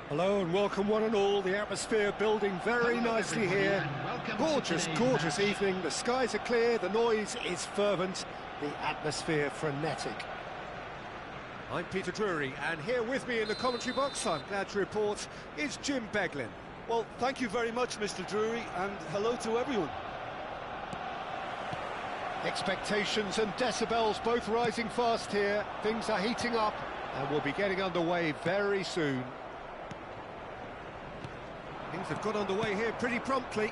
Hello and welcome one and all. The atmosphere building very nicely here. Gorgeous, gorgeous evening. The skies are clear, the noise is fervent, the atmosphere frenetic. I'm Peter Drury, and here with me in the commentary box, I'm glad to report, is Jim Beglin. Well, thank you very much, Mr. Drury, and hello to everyone. Expectations and decibels both rising fast here. Things are heating up, and we'll be getting underway very soon. Things have got underway here pretty promptly.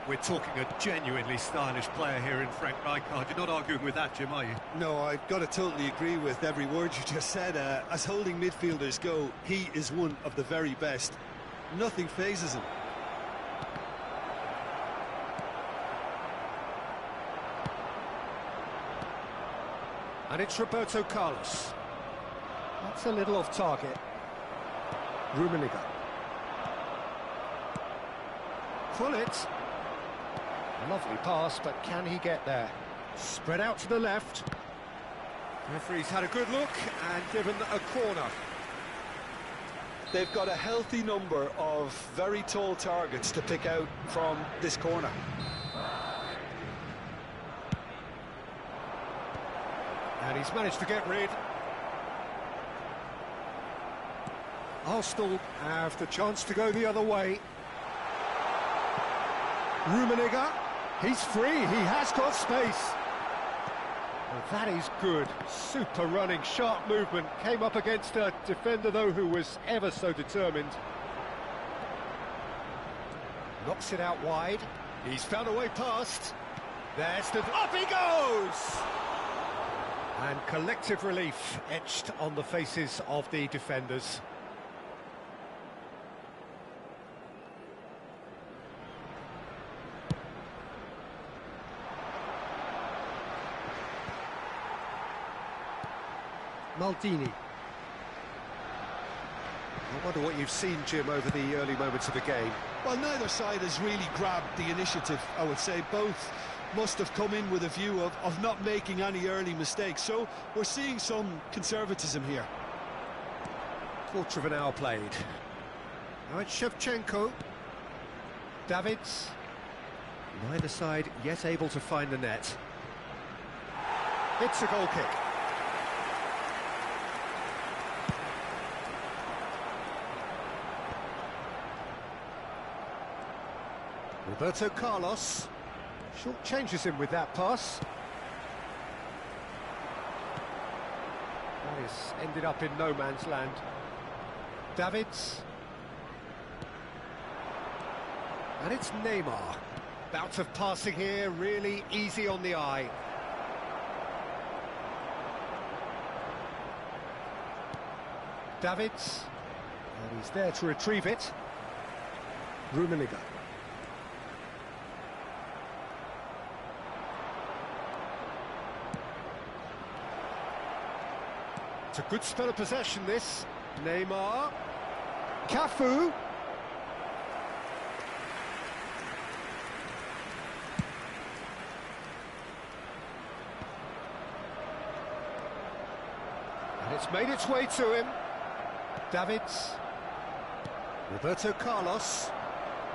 We're talking a genuinely stylish player here in Frank Rijkaard. You're not arguing with that, Jim, are you? No, I've got to totally agree with every word you just said. As holding midfielders go, he is one of the very best. Nothing phases him. And it's Roberto Carlos. That's a little off target. Rummenigge. Pull it. Lovely pass, but can he get there? Spread out to the left. Referee's had a good look and given a corner. They've got a healthy number of very tall targets to pick out from this corner. And he's managed to get rid. Arsenal have the chance to go the other way. Rummenigge, he's free, he has got space. Well, that is good, super running, sharp movement, came up against a defender though who was ever so determined. Knocks it out wide, he's found a way past. There's the... up he goes! And collective relief etched on the faces of the defenders. Maldini. I wonder what you've seen, Jim, over the early moments of the game. Well, neither side has really grabbed the initiative, I would say. Both must have come in with a view of not making any early mistakes. So we're seeing some conservatism here. Quarter of an hour played. Now it's Shevchenko. Davids. Neither side yet able to find the net. It's a goal kick. Roberto Carlos short changes him with that pass. That is ended up in no man's land. Davids. And it's Neymar. Bout of passing here, really easy on the eye. Davids. And he's there to retrieve it. Rummenigge. It's a good spell of possession, this. Neymar. Cafu. And it's made its way to him. Davids. Roberto Carlos.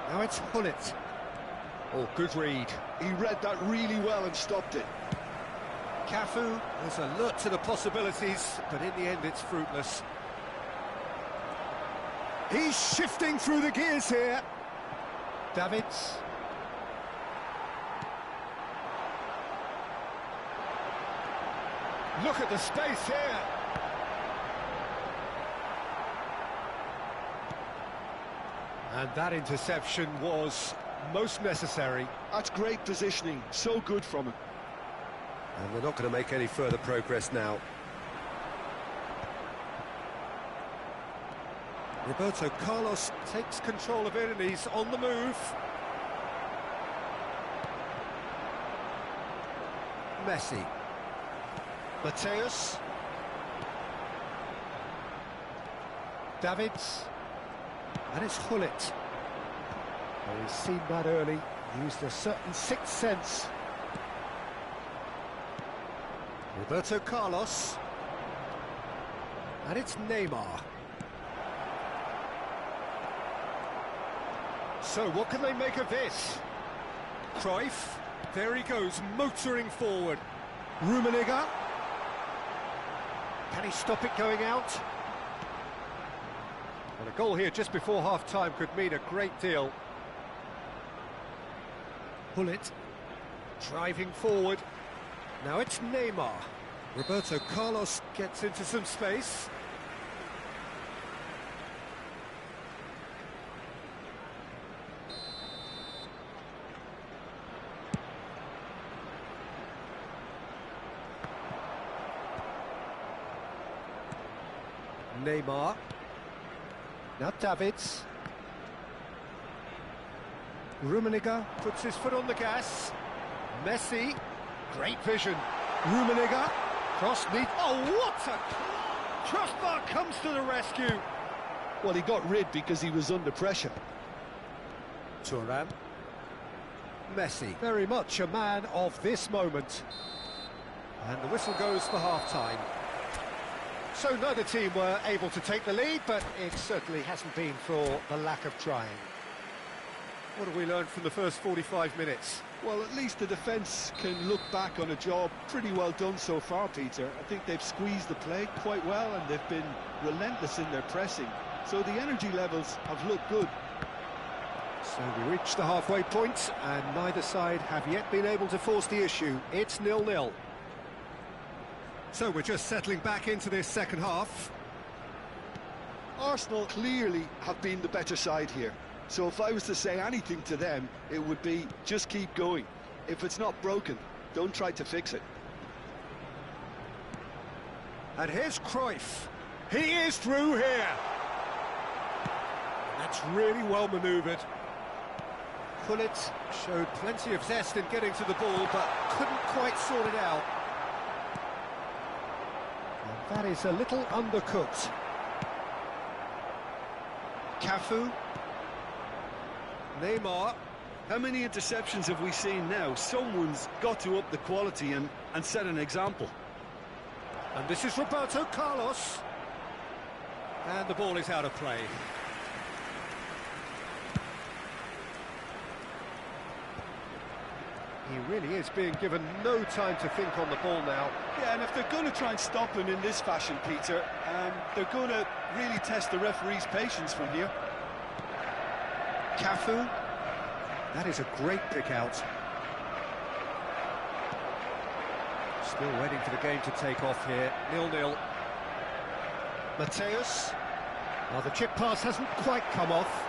Now it's Hullet. Oh, good read. He read that really well and stopped it. Cafu was alert to the possibilities, but in the end it's fruitless. He's shifting through the gears here. Davids. Look at the space here. And that interception was most necessary. That's great positioning, so good from him. And they're not going to make any further progress now. Roberto Carlos takes control of it and he's on the move. Messi. Mateus. Davids. And it's Hullet. Well, he's seen that early, used a certain sixth sense. Roberto Carlos. And it's Neymar. So, what can they make of this? Cruyff, there he goes, motoring forward. Rummenigge. Can he stop it going out? Well, a goal here just before half-time could mean a great deal. Hullet, driving forward. Now it's Neymar. Roberto Carlos gets into some space. Neymar. Now Davids. Rummenigge puts his foot on the gas. Messi. Great vision. Rummenigge. Cross neat. Oh, what a crossbar comes to the rescue. Well, he got rid because he was under pressure. Thuram. Messi. Very much a man of this moment. And the whistle goes for half-time. So neither team were able to take the lead, but it certainly hasn't been for the lack of trying. What have we learned from the first 45 minutes? Well, at least the defence can look back on a job pretty well done so far, Peter. I think they've squeezed the play quite well and they've been relentless in their pressing. So the energy levels have looked good. So we reached the halfway point and neither side have yet been able to force the issue. It's 0-0. So we're just settling back into this second half. Arsenal clearly have been the better side here. So if I was to say anything to them, it would be just keep going. If it's not broken, don't try to fix it. And here's Cruyff. He is through here. That's really well manoeuvred. Hullet showed plenty of zest in getting to the ball, but couldn't quite sort it out. And that is a little undercooked. Cafu. Neymar. How many interceptions have we seen now? Someone's got to up the quality and set an example. And this is Roberto Carlos. And the ball is out of play. He really is being given no time to think on the ball now. Yeah, and if they're going to try and stop him in this fashion, Peter, they're going to really test the referee's patience from here. Cafu. That is a great pick out. Still waiting for the game to take off here. 0-0. Mateus. Well, the chip pass hasn't quite come off.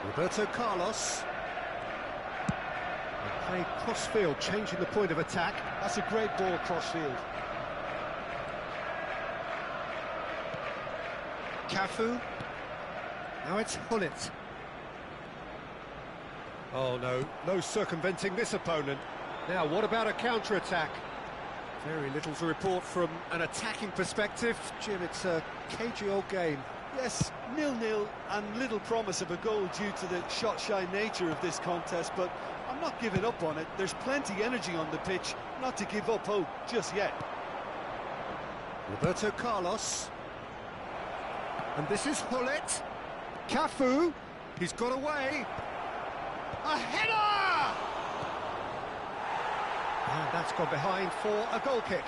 Roberto Carlos. And playing cross-field, changing the point of attack. That's a great ball cross-field. Cafu. Now it's Hullet. Oh no, no circumventing this opponent. Now what about a counter-attack? Very little to report from an attacking perspective. Jim, it's a cagey old game. Yes, 0-0 and little promise of a goal due to the shot-shy nature of this contest, but I'm not giving up on it. There's plenty energy on the pitch, not to give up hope just yet. Roberto Carlos. And this is Hullet. Cafu. He's got away. A header! And that's gone behind for a goal kick.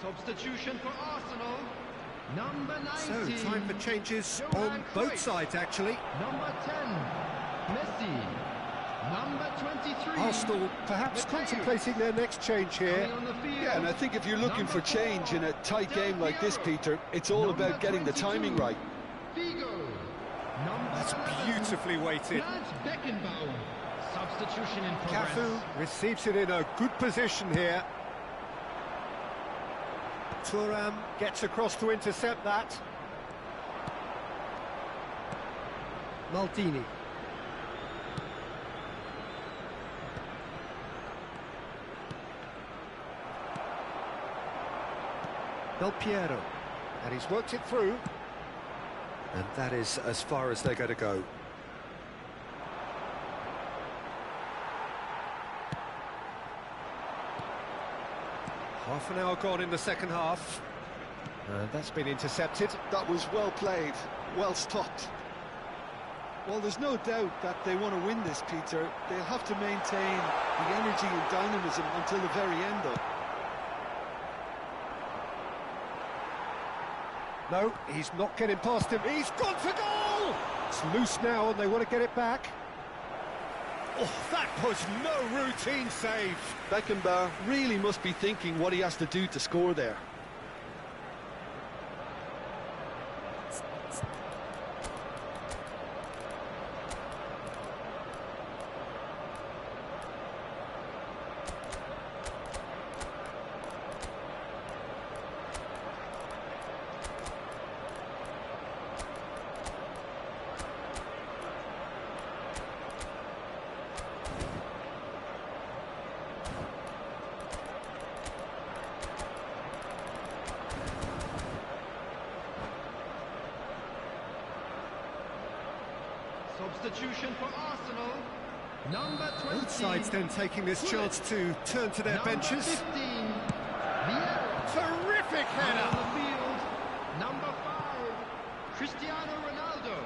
Substitution for Arsenal. Number 19. So, time for changes Johan on both Cruyff. sides, actually. Number 10. Messi. Number 23. Arsenal perhaps contemplating their next change here. Coming on the field. Yeah, and I think if you're looking for change in a tight game like this, Peter, it's all Number about getting the 22. timing right. Figo. Number That's 11. beautifully weighted. Franz Beckenbauer. Substitution in progress. Cafu receives it in a good position here. Thuram gets across to intercept that. Maldini. Del Piero. And he's worked it through. And that is as far as they're going to go. Half an hour gone in the second half. That's been intercepted. That was well played, well stopped. Well, there's no doubt that they want to win this, Peter. They'll have to maintain the energy and dynamism until the very end, though. No, he's not getting past him. He's gone for goal! It's loose now and they want to get it back. Oh, that was no routine save. Beckenbauer really must be thinking what he has to do to score there. Substitution for Arsenal. Number 20. Both sides then taking this chance to turn to their Number benches. 15. Vieira. Terrific On header! the field. Number 5. Cristiano Ronaldo.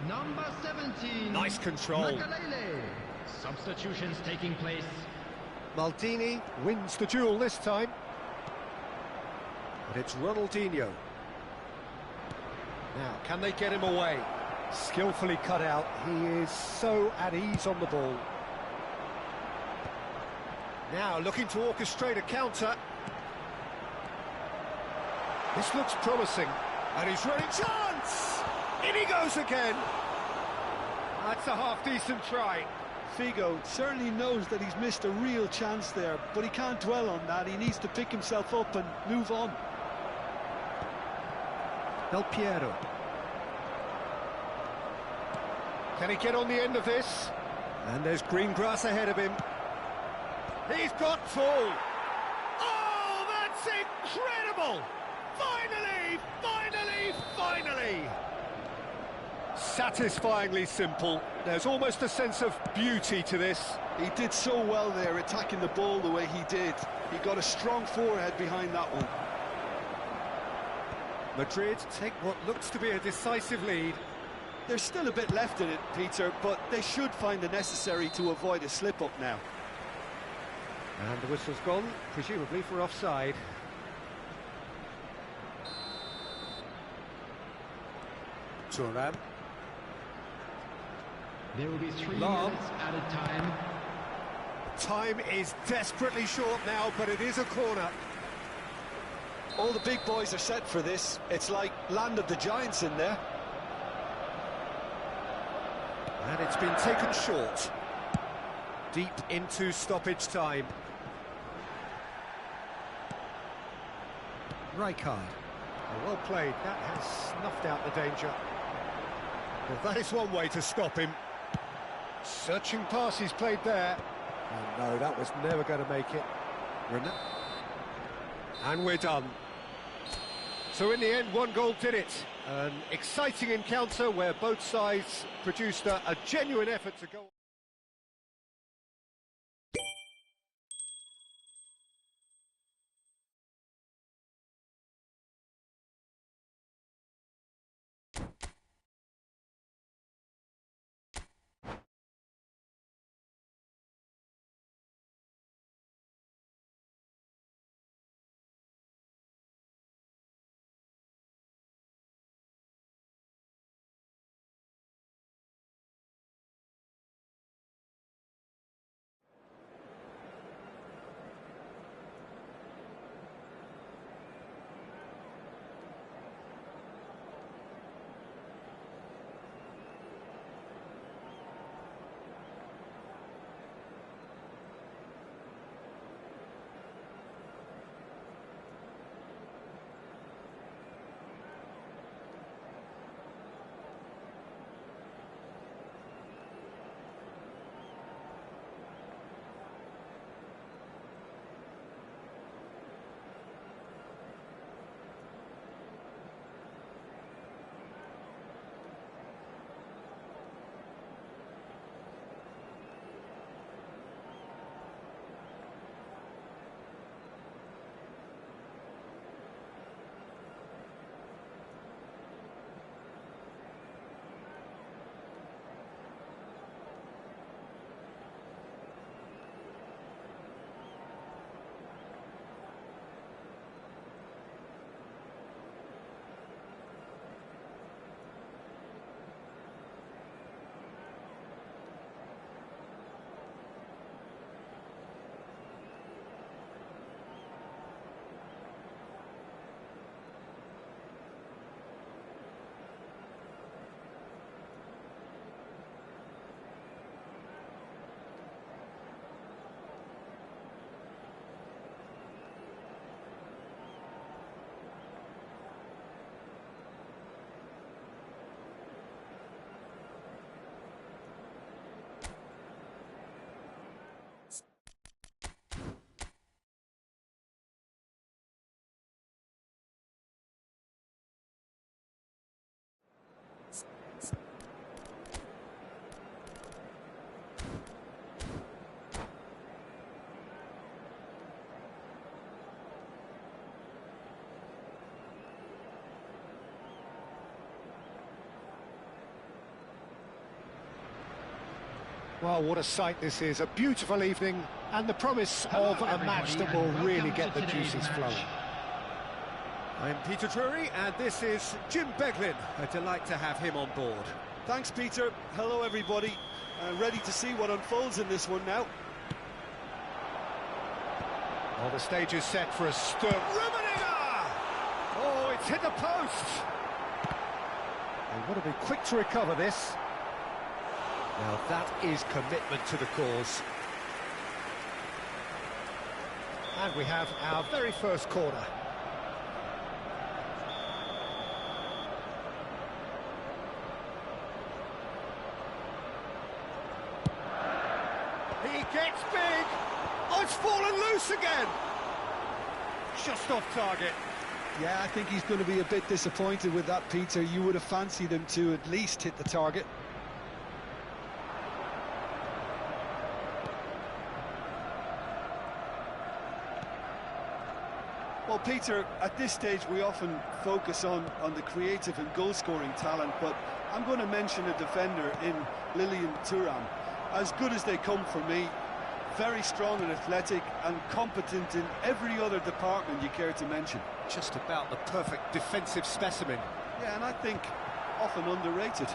Number 17. Nice control. Makalele. Substitutions taking place. Maldini wins the duel this time. But it's Ronaldinho. Now, can they get him away? Skillfully cut out. He is so at ease on the ball. Now looking to orchestrate a counter. This looks promising. And he's running chance! In he goes again! That's a half-decent try. Figo certainly knows that he's missed a real chance there, but he can't dwell on that. He needs to pick himself up and move on. Del Piero. Can he get on the end of this? And there's green grass ahead of him. He's got full. Oh, that's incredible! Finally, finally, finally! Satisfyingly simple. There's almost a sense of beauty to this. He did so well there, attacking the ball the way he did. He got a strong forehead behind that one. Madrid take what looks to be a decisive lead. There's still a bit left in it, Peter, but they should find the necessary to avoid a slip-up now. And the whistle's gone, presumably for offside. Thuram. There will be 3 Lob. minutes added time. Time is desperately short now, but it is a corner. All the big boys are set for this. It's like land of the giants in there. And it's been taken short. Deep into stoppage time. Rijkaard. Well played. That has snuffed out the danger. Well, that is one way to stop him. Searching pass he's played there. Oh, no, that was never going to make it. And we're done. So in the end, 1 goal did it. An exciting encounter where both sides produced a genuine effort to go. Well, what a sight this is. A beautiful evening and the promise of a match that will really get the juices flowing. I'm Peter Drury and this is Jim Beglin. A delight to have him on board. Thanks, Peter. Hello, everybody. Ready to see what unfolds in this one now. Well, the stage is set for a stir. Rummenigge! Oh, it's hit the post. They want to be quick to recover this. Now that is commitment to the cause. And we have our very first corner. He gets big. Oh, it's fallen loose again. Just off target. Yeah, I think he's going to be a bit disappointed with that, Peter. You would have fancied him to at least hit the target. Well, Peter, at this stage we often focus on the creative and goal-scoring talent, but I'm going to mention a defender in Lilian Thuram. As good as they come for me, very strong and athletic and competent in every other department you care to mention. Just about the perfect defensive specimen. Yeah, and I think often underrated.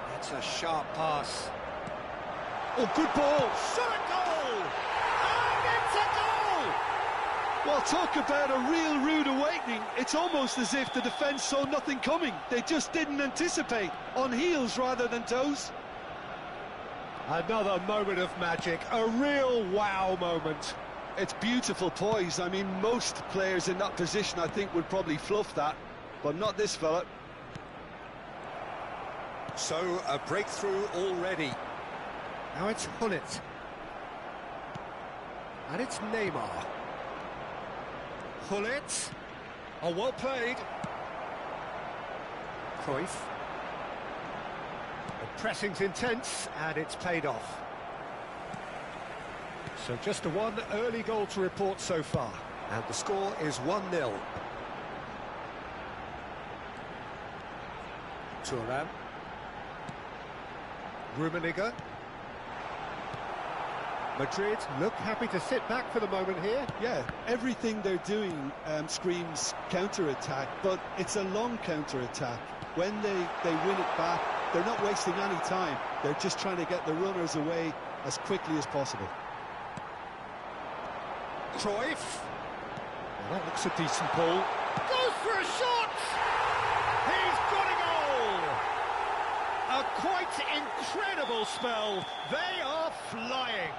That's a sharp pass. Oh, good ball! Shot a goal! And it's a goal! Well, talk about a real rude awakening. It's almost as if the defence saw nothing coming. They just didn't anticipate, on heels rather than toes. Another moment of magic, a real wow moment. It's beautiful poise. I mean, most players in that position, I think, would probably fluff that, but not this fella. So, a breakthrough already. Now it's Hullet. And it's Neymar. Hullet. Oh, well played. Cruyff. The pressing's intense, and it's paid off. So just a one early goal to report so far. And the score is 1-0. Thuram. Rummenigge. Madrid look happy to sit back for the moment here. Yeah, everything they're doing screams counter-attack, but it's a long counter-attack. When they win it back, they're not wasting any time. They're just trying to get the runners away as quickly as possible. Cruyff. Well, that looks a decent ball. Goes for a shot! He's got a goal! A quite incredible spell. They are flying.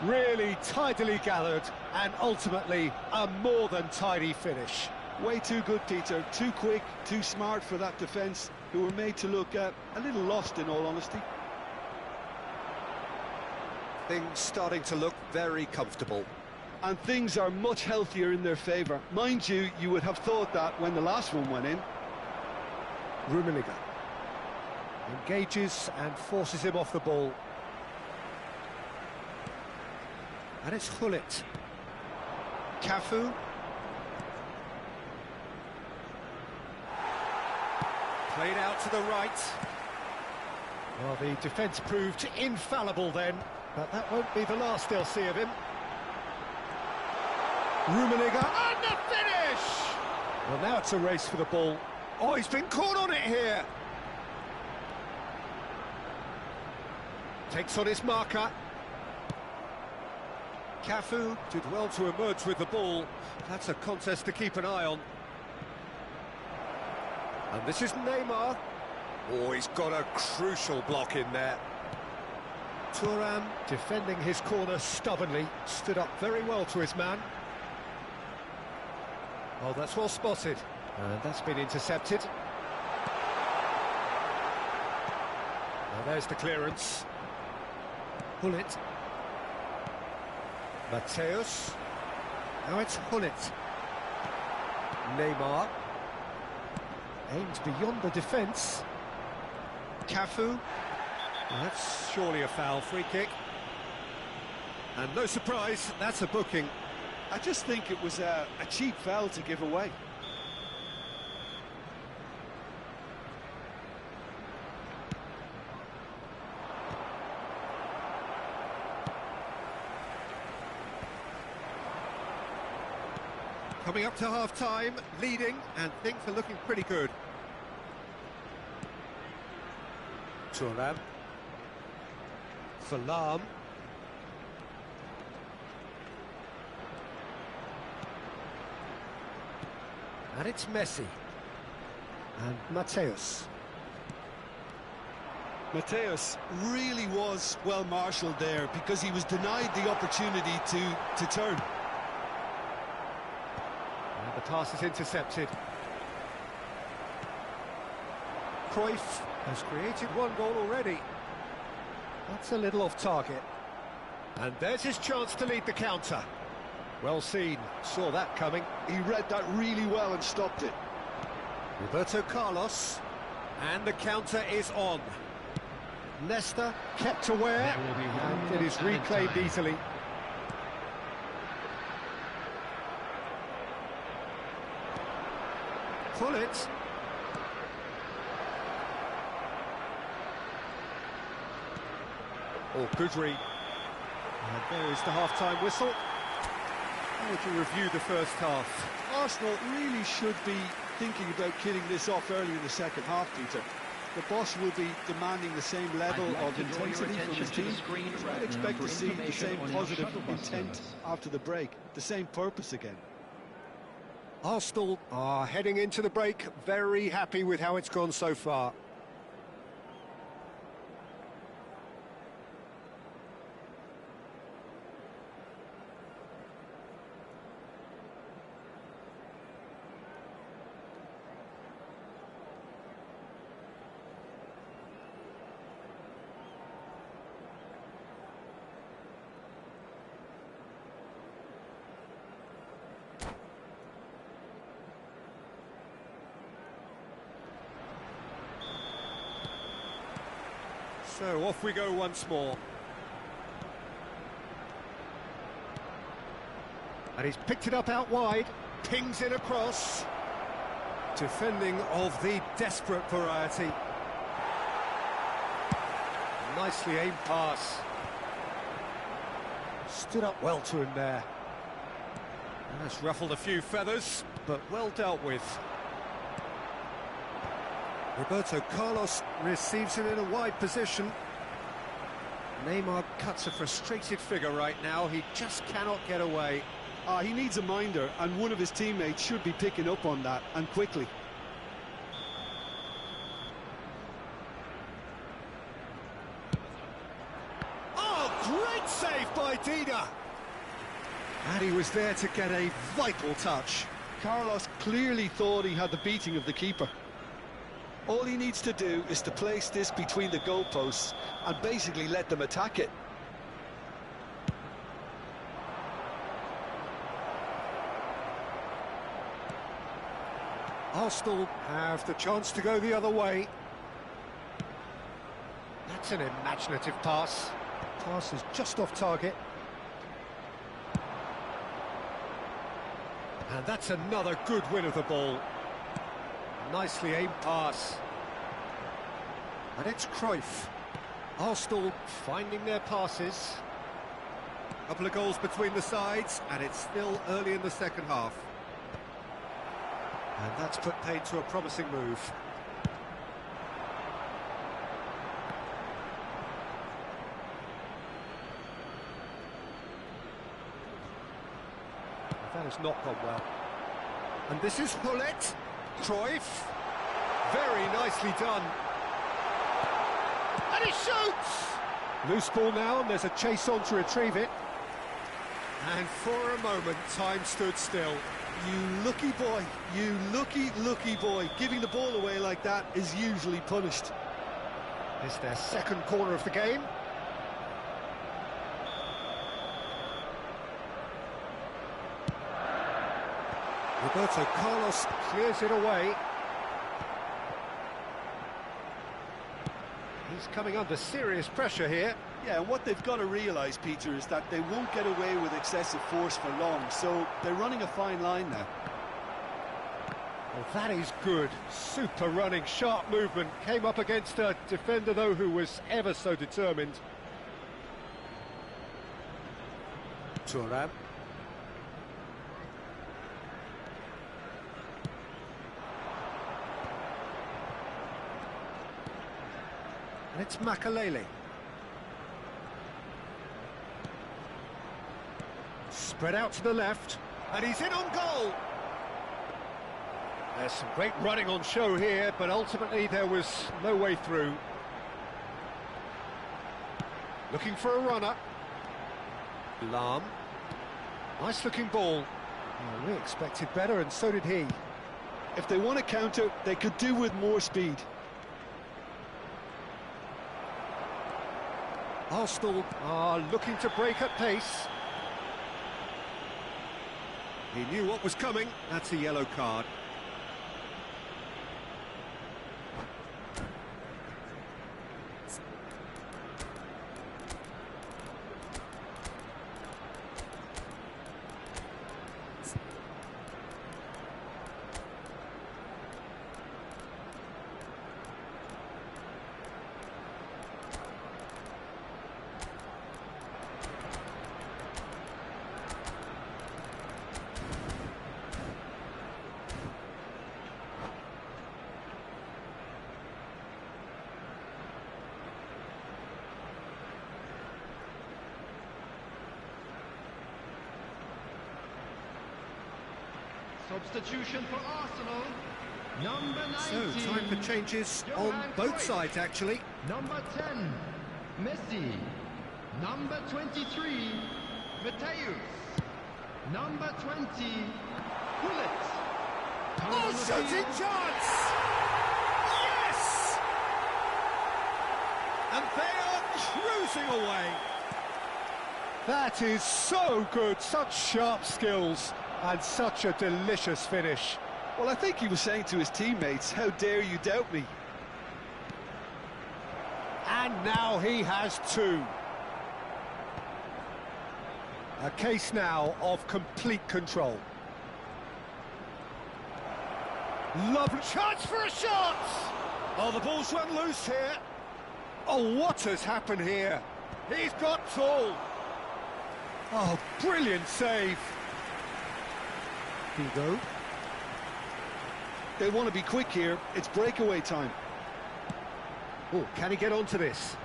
Really tidily gathered and ultimately a more than tidy finish. Way too good, Peter. Too quick, too smart for that defence, who were made to look a little lost, in all honesty. Things starting to look very comfortable. And things are much healthier in their favour. Mind you, you would have thought that when the last one went in. Rummenigge engages and forces him off the ball. And it's Hullet. Cafu. Played out to the right. Well, the defence proved infallible then, but that won't be the last they'll see of him. Rummenigge, and the finish! Well, now it's a race for the ball. Oh, he's been caught on it here. Takes on his marker. Cafu did well to emerge with the ball. That's a contest to keep an eye on. And this is Neymar. Oh, he's got a crucial block in there. Thuram defending his corner stubbornly, stood up very well to his man. Oh, that's well spotted. And that's been intercepted. Now there's the clearance. Hullet. Mateus. Now it's Hullet. Neymar. Aims beyond the defence. Cafu. Well, that's surely a foul, free kick. And no surprise, that's a booking. I just think it was a cheap foul to give away. Coming up to half-time, leading, and things are looking pretty good. Thuram. Salam. And it's Messi. And Mateus. Mateus really was well marshalled there because he was denied the opportunity to turn. And the pass is intercepted. Cruyff has created one goal already. That's a little off target. And there's his chance to lead the counter. Well seen, saw that coming. He read that really well and stopped it. Roberto Carlos, and the counter is on. Nesta kept aware, and it is reclaimed easily. Pull it. Oh, Kudri. And there is the half-time whistle. How would you review the first half? Arsenal really should be thinking about killing this off early in the second half, Peter. The boss will be demanding the same level of intensity from his team. I'd expect to see the same positive intent after the break, the same purpose again. Arsenal are heading into the break very happy with how it's gone so far. So off we go once more. And he's picked it up out wide, pings it across. Defending of the desperate variety. Nicely aimed pass. Stood up well to him there. And that's ruffled a few feathers, but well dealt with. Roberto Carlos receives it in a wide position. Neymar cuts a frustrated figure right now. He just cannot get away. He needs a minder, and one of his teammates should be picking up on that, and quickly. Oh, great save by Dida! And he was there to get a vital touch. Carlos clearly thought he had the beating of the keeper. All he needs to do is to place this between the goalposts and basically let them attack it. Arsenal have the chance to go the other way. That's an imaginative pass. Pass is just off target. And that's another good win of the ball. Nicely aimed pass. And it's Cruyff. Arsenal finding their passes. A couple of goals between the sides, and it's still early in the second half. And that's put paid to a promising move. That has not gone well. And this is Hullet. Cruyff, very nicely done. And he shoots! Loose ball now, and there's a chase on to retrieve it. And for a moment, time stood still. You lucky boy, you lucky boy. Giving the ball away like that is usually punished. It's their second corner of the game. Roberto Carlos clears it away. He's coming under serious pressure here. Yeah, and what they've got to realise, Peter, is that they won't get away with excessive force for long, so they're running a fine line now. Well, that is good. Super running, sharp movement. Came up against a defender, though, who was ever so determined. Thuram. And it's Makalele. Spread out to the left, and he's in on goal. There's some great running on show here, but ultimately there was no way through. Looking for a runner. Lahm. Nice looking ball. Oh, we expected better, and so did he. If they want to counter, they could do with more speed. Arsenal are looking to break at pace. He knew what was coming. That's a yellow card. Substitution for Arsenal. Number 19. So, time for changes on Johan both Cruyff. sides, actually. Number 10, Messi. Number 23, Mateus. Number 20, Gullit. Oh, shooting chance! Yes! And they are cruising away. That is so good, such sharp skills, and such a delicious finish. Well, I think he was saying to his teammates, how dare you doubt me? And now he has two. A case now of complete control. Lovely chance for a shot! Oh, the ball's run loose here. Oh, what has happened here? He's got tall. Oh, brilliant save. Hugo. They want to be quick here. It's breakaway time. Oh, can he get onto this?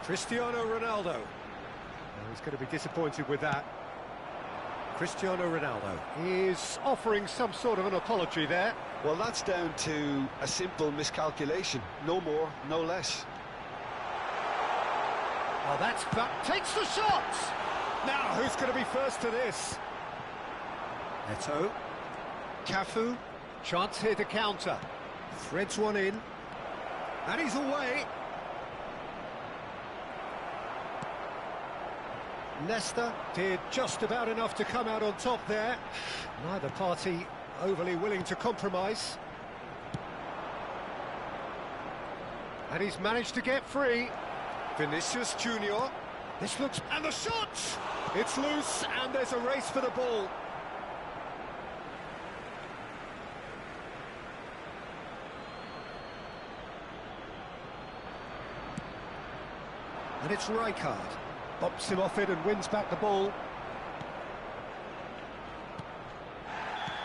Cristiano Ronaldo. Oh, he's going to be disappointed with that. Cristiano Ronaldo is offering some sort of an apology there. Well, that's down to a simple miscalculation. No more, no less. Oh, that takes the shot! Now, who's going to be first to this? Eto'o. Cafu. Chance here to counter. Threads one in. And he's away. Nesta did just about enough to come out on top there. Neither party overly willing to compromise. And he's managed to get free. Vinicius Junior. This looks... And the shot! It's loose, and there's a race for the ball. And it's Rijkaard. Bops him off it and wins back the ball.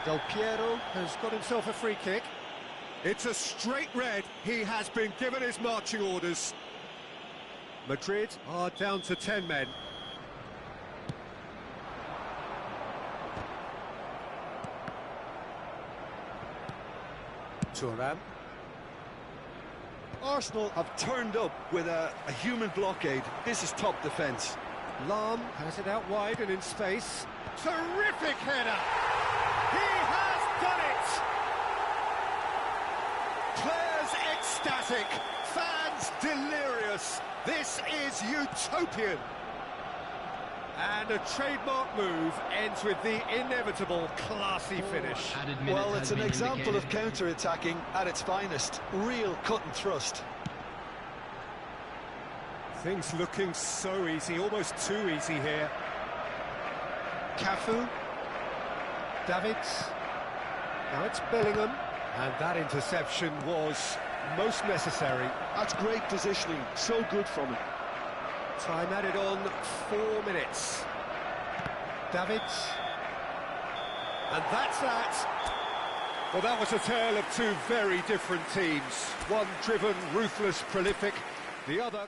Del Piero has got himself a free kick. It's a straight red. He has been given his marching orders. Madrid are down to 10 men. Thuram. Arsenal have turned up with a human blockade. This is top defence. Lahm has it out wide and in space. Terrific header! He has done it! Players ecstatic, fans delirious. This is utopian. And a trademark move ends with the inevitable classy finish. Well, it's an example of counter-attacking at its finest. Real cut and thrust. Things looking so easy, almost too easy here. Cafu. Davids. Now it's Bellingham. And that interception was most necessary. That's great positioning. So good from him. Time added on 4 minutes. Davids. And that's that. Well, that was a tale of two very different teams. One driven, ruthless, prolific. The other...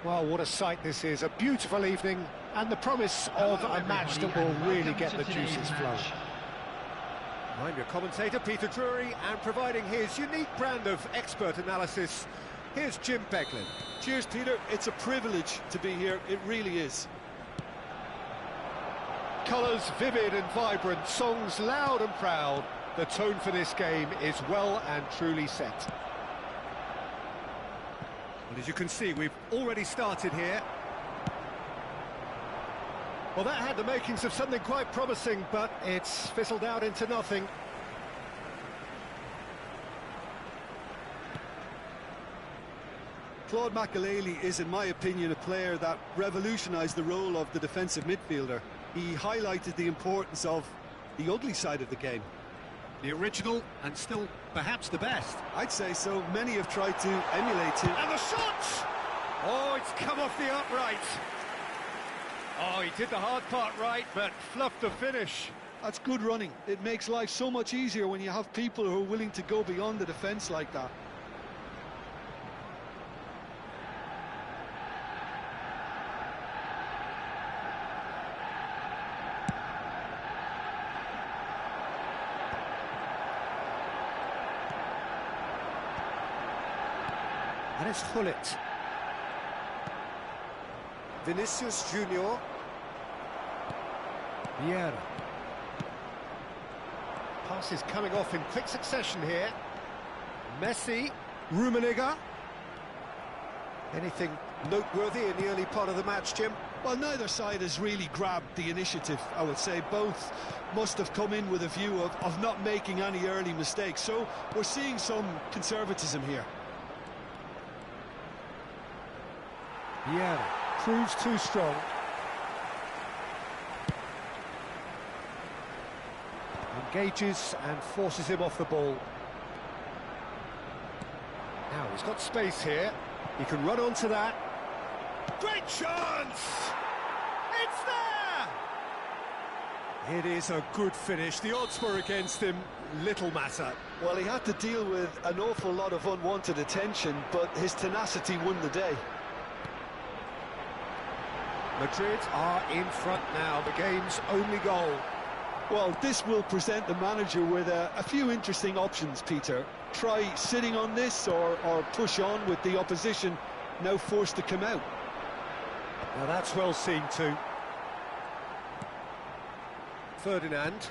Well, what a sight this is. A beautiful evening and the promise of a match that will really get the juices flowing. I'm your commentator, Peter Drury, and providing his unique brand of expert analysis, here's Jim Becklin. Cheers, Peter. It's a privilege to be here. It really is. Colours vivid and vibrant, songs loud and proud. The tone for this game is well and truly set. Well, as you can see, we've already started here. Well, that had the makings of something quite promising, but it's fizzled out into nothing. Claude Makelele is, in my opinion, a player that revolutionised the role of the defensive midfielder. He highlighted the importance of the ugly side of the game. The original and still perhaps the best. I'd say so. Many have tried to emulate him. And the shot! Oh, it's come off the upright. Oh, he did the hard part right, but fluffed the finish. That's good running. It makes life so much easier when you have people who are willing to go beyond the defence like that. And it's Hullet. Vinicius Junior. Vieira. Passes coming off in quick succession here. Messi. Rummenigge. Anything noteworthy in the early part of the match, Jim? Well, neither side has really grabbed the initiative, I would say. Both must have come in with a view of not making any early mistakes. So we're seeing some conservatism here. Vieira proves too strong. Engages and forces him off the ball. Now he's got space here. He can run onto that. Great chance! It's there! It is a good finish. The odds were against him. Little matter. Well, he had to deal with an awful lot of unwanted attention, but his tenacity won the day. Madrid are in front now, the game's only goal. Well, this will present the manager with a few interesting options, Peter. Try sitting on this or push on with the opposition now forced to come out. Now that's well seen too. Ferdinand.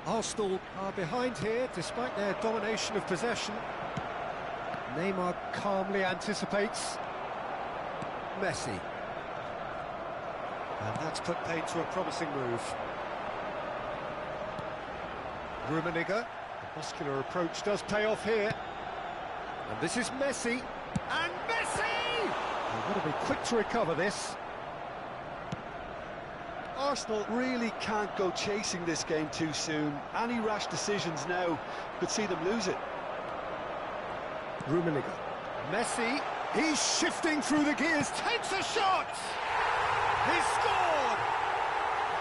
Arsenal are behind here despite their domination of possession. Neymar calmly anticipates. Messi. And that's put paid to a promising move. Rummenigge. The muscular approach does pay off here. And this is Messi. And Messi! They've got to be quick to recover this. Arsenal really can't go chasing this game too soon. Any rash decisions now could see them lose it. Rummenigge. Messi. He's shifting through the gears. Takes a shot! He scored!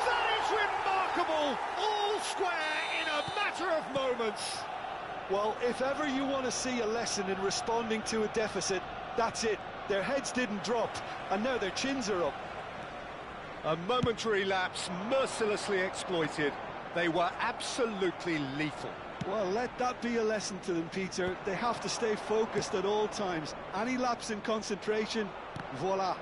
That is remarkable! All square in a matter of moments. Well, if ever you want to see a lesson in responding to a deficit, that's it. Their heads didn't drop, and now their chins are up. A momentary lapse mercilessly exploited. They were absolutely lethal. Well, let that be a lesson to them, Peter. They have to stay focused at all times. Any lapse in concentration, voila.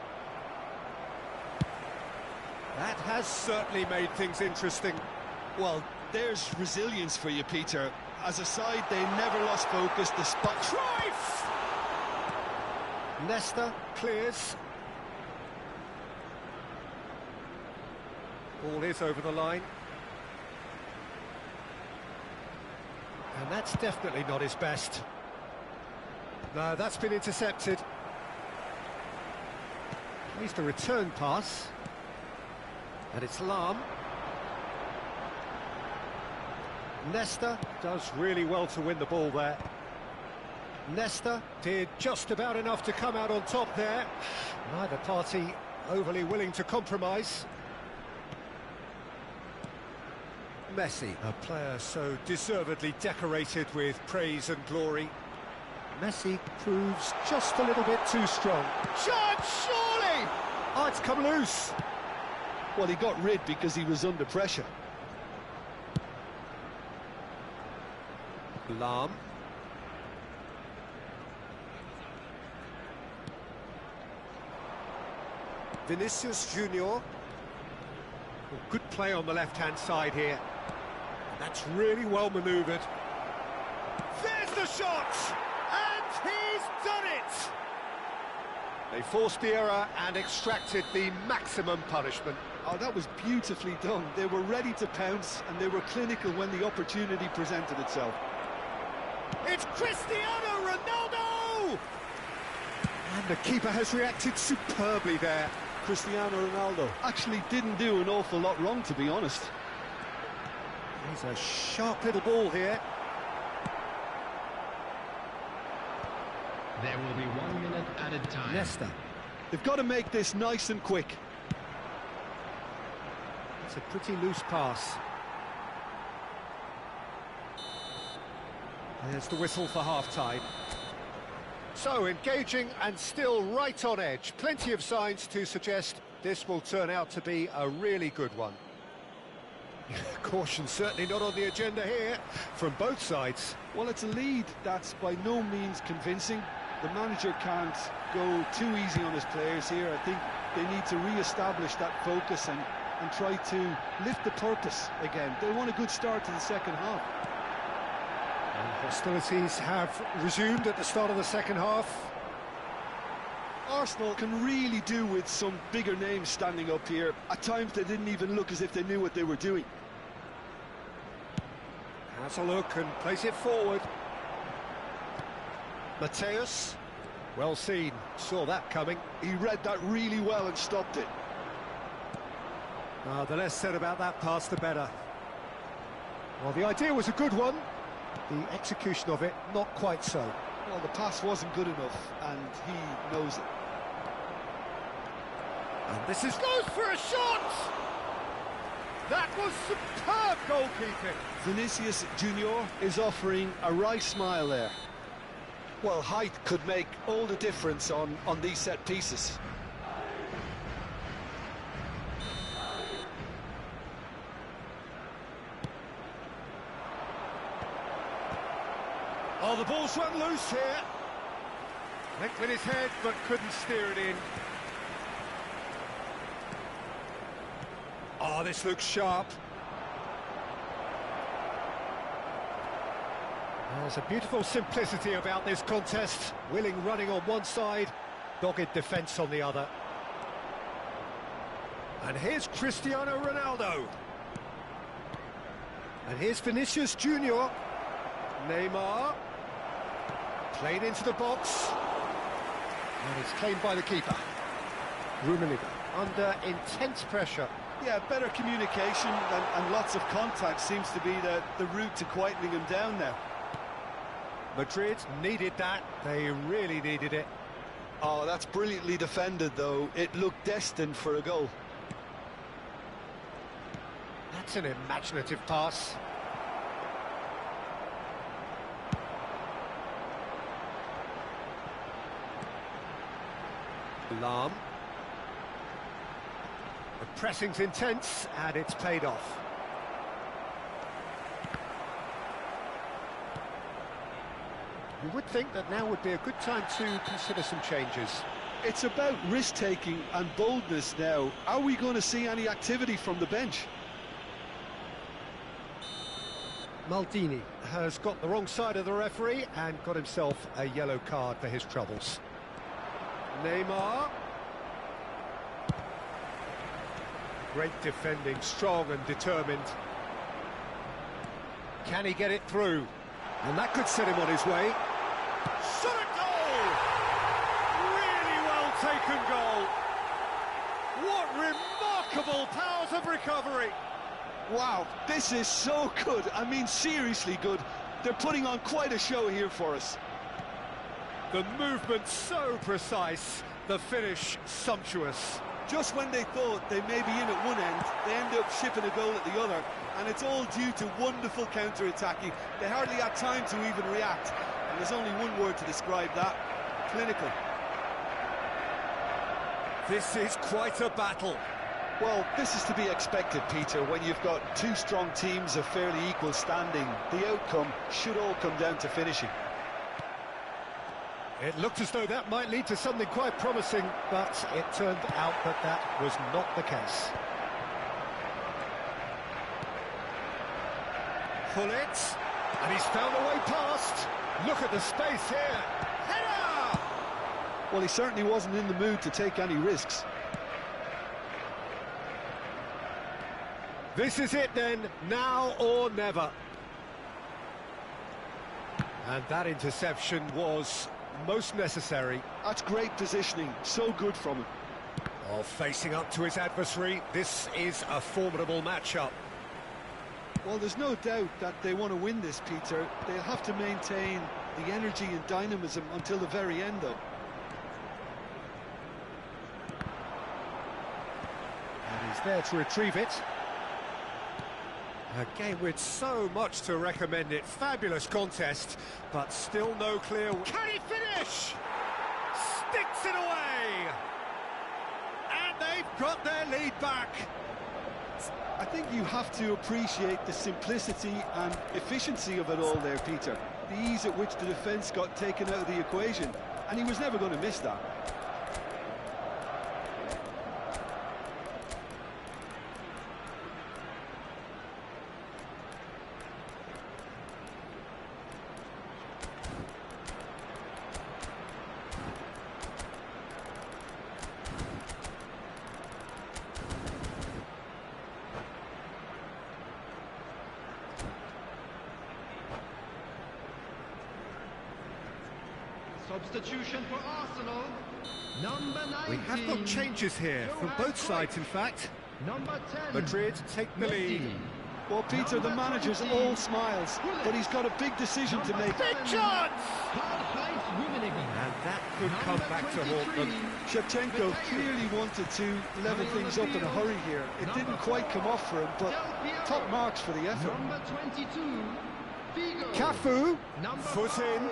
That has certainly made things interesting. Well, there's resilience for you, Peter. As a side, they never lost focus despite... Cruyff! Nesta clears. Ball is over the line. And that's definitely not his best. No, that's been intercepted. At least a return pass. And it's Lahm. Nesta does really well to win the ball there. Nesta did just about enough to come out on top there. Neither party overly willing to compromise. Messi, a player so deservedly decorated with praise and glory. Messi proves just a little bit too strong. Chance, surely! Oh, it's come loose. Well, he got rid because he was under pressure. Lahm. Vinicius Junior. Well, good play on the left-hand side here. That's really well manoeuvred. There's the shot! And he's done it! They forced the error and extracted the maximum punishment. Oh, that was beautifully done. They were ready to pounce, and they were clinical when the opportunity presented itself. It's Cristiano Ronaldo! And the keeper has reacted superbly there. Cristiano Ronaldo actually didn't do an awful lot wrong, to be honest. He's a sharp little ball here. There will be 1 minute added time. Nesta. They've got to make this nice and quick. It's a pretty loose pass. There's the whistle for half-time. So, engaging and still right on edge. Plenty of signs to suggest this will turn out to be a really good one. Caution certainly not on the agenda here from both sides. Well, it's a lead that's by no means convincing. The manager can't go too easy on his players here. I think they need to re-establish that focus and try to lift the purpose again. They want a good start to the second half. And hostilities have resumed at the start of the second half. Arsenal can really do with some bigger names standing up here. At times they didn't even look as if they knew what they were doing. Has a look and plays it forward. Mateus, well seen, saw that coming. He read that really well and stopped it. The less said about that pass, the better. Well, the idea was a good one. The execution of it, not quite so. Well, the pass wasn't good enough, and he knows it. And this is goes for a shot! That was superb goalkeeping. Vinicius Junior is offering a right smile there. Well, height could make all the difference on these set pieces. Oh, the ball's run loose here. Linked with his head, but couldn't steer it in. Oh, this looks sharp. There's a beautiful simplicity about this contest. Willing running on one side, dogged defence on the other. And here's Cristiano Ronaldo. And here's Vinicius Junior. Neymar. Played into the box. And it's claimed by the keeper. Rummenigge under intense pressure. Yeah, better communication and lots of contact seems to be the route to quietening him down now. Madrid needed that. They really needed it. Oh, that's brilliantly defended, though. It looked destined for a goal. That's an imaginative pass. Lahm. The pressing's intense, and it's paid off. You would think that now would be a good time to consider some changes. It's about risk-taking and boldness now. Are we going to see any activity from the bench? Maldini has got the wrong side of the referee and got himself a yellow card for his troubles. Neymar. Great defending, strong and determined. Can he get it through? And that could set him on his way. Shot a goal! Really well taken goal. What remarkable powers of recovery. Wow, this is so good. I mean, seriously good. They're putting on quite a show here for us. The movement so precise, the finish sumptuous. Just when they thought they may be in at one end, they end up shipping a goal at the other, and it's all due to wonderful counter-attacking. They hardly had time to even react, and there's only one word to describe that: clinical. This is quite a battle. Well, this is to be expected, Peter, when you've got two strong teams of fairly equal standing. The outcome should all come down to finishing. It looked as though that might lead to something quite promising, but it turned out that that was not the case. Pullet, and he's found a way past. Look at the space here. Header! Well, he certainly wasn't in the mood to take any risks. This is it then, now or never. And that interception was most necessary. That's great positioning, so good from him. Oh, facing up to his adversary, this is a formidable matchup. Well, there's no doubt that they want to win this, Peter. They'll have to maintain the energy and dynamism until the very end, though. And he's there to retrieve it. A game with so much to recommend it. Fabulous contest, but still no clear... Can he finish? Sticks it away! And they've got their lead back. I think you have to appreciate the simplicity and efficiency of it all there, Peter. The ease at which the defence got taken out of the equation, and he was never going to miss that. Substitution for Arsenal. Number 19. We have got changes here from both sides, in fact. Number 10. Madrid take the lead. Well, Peter, the manager's all smiles, but he's got a big decision to make. Big chance! And that could come back to haunt them. Shevchenko clearly wanted to level things up in a hurry here. It didn't quite come off for him, but top marks for the effort. Number 22, Figo. Cafu, foot in.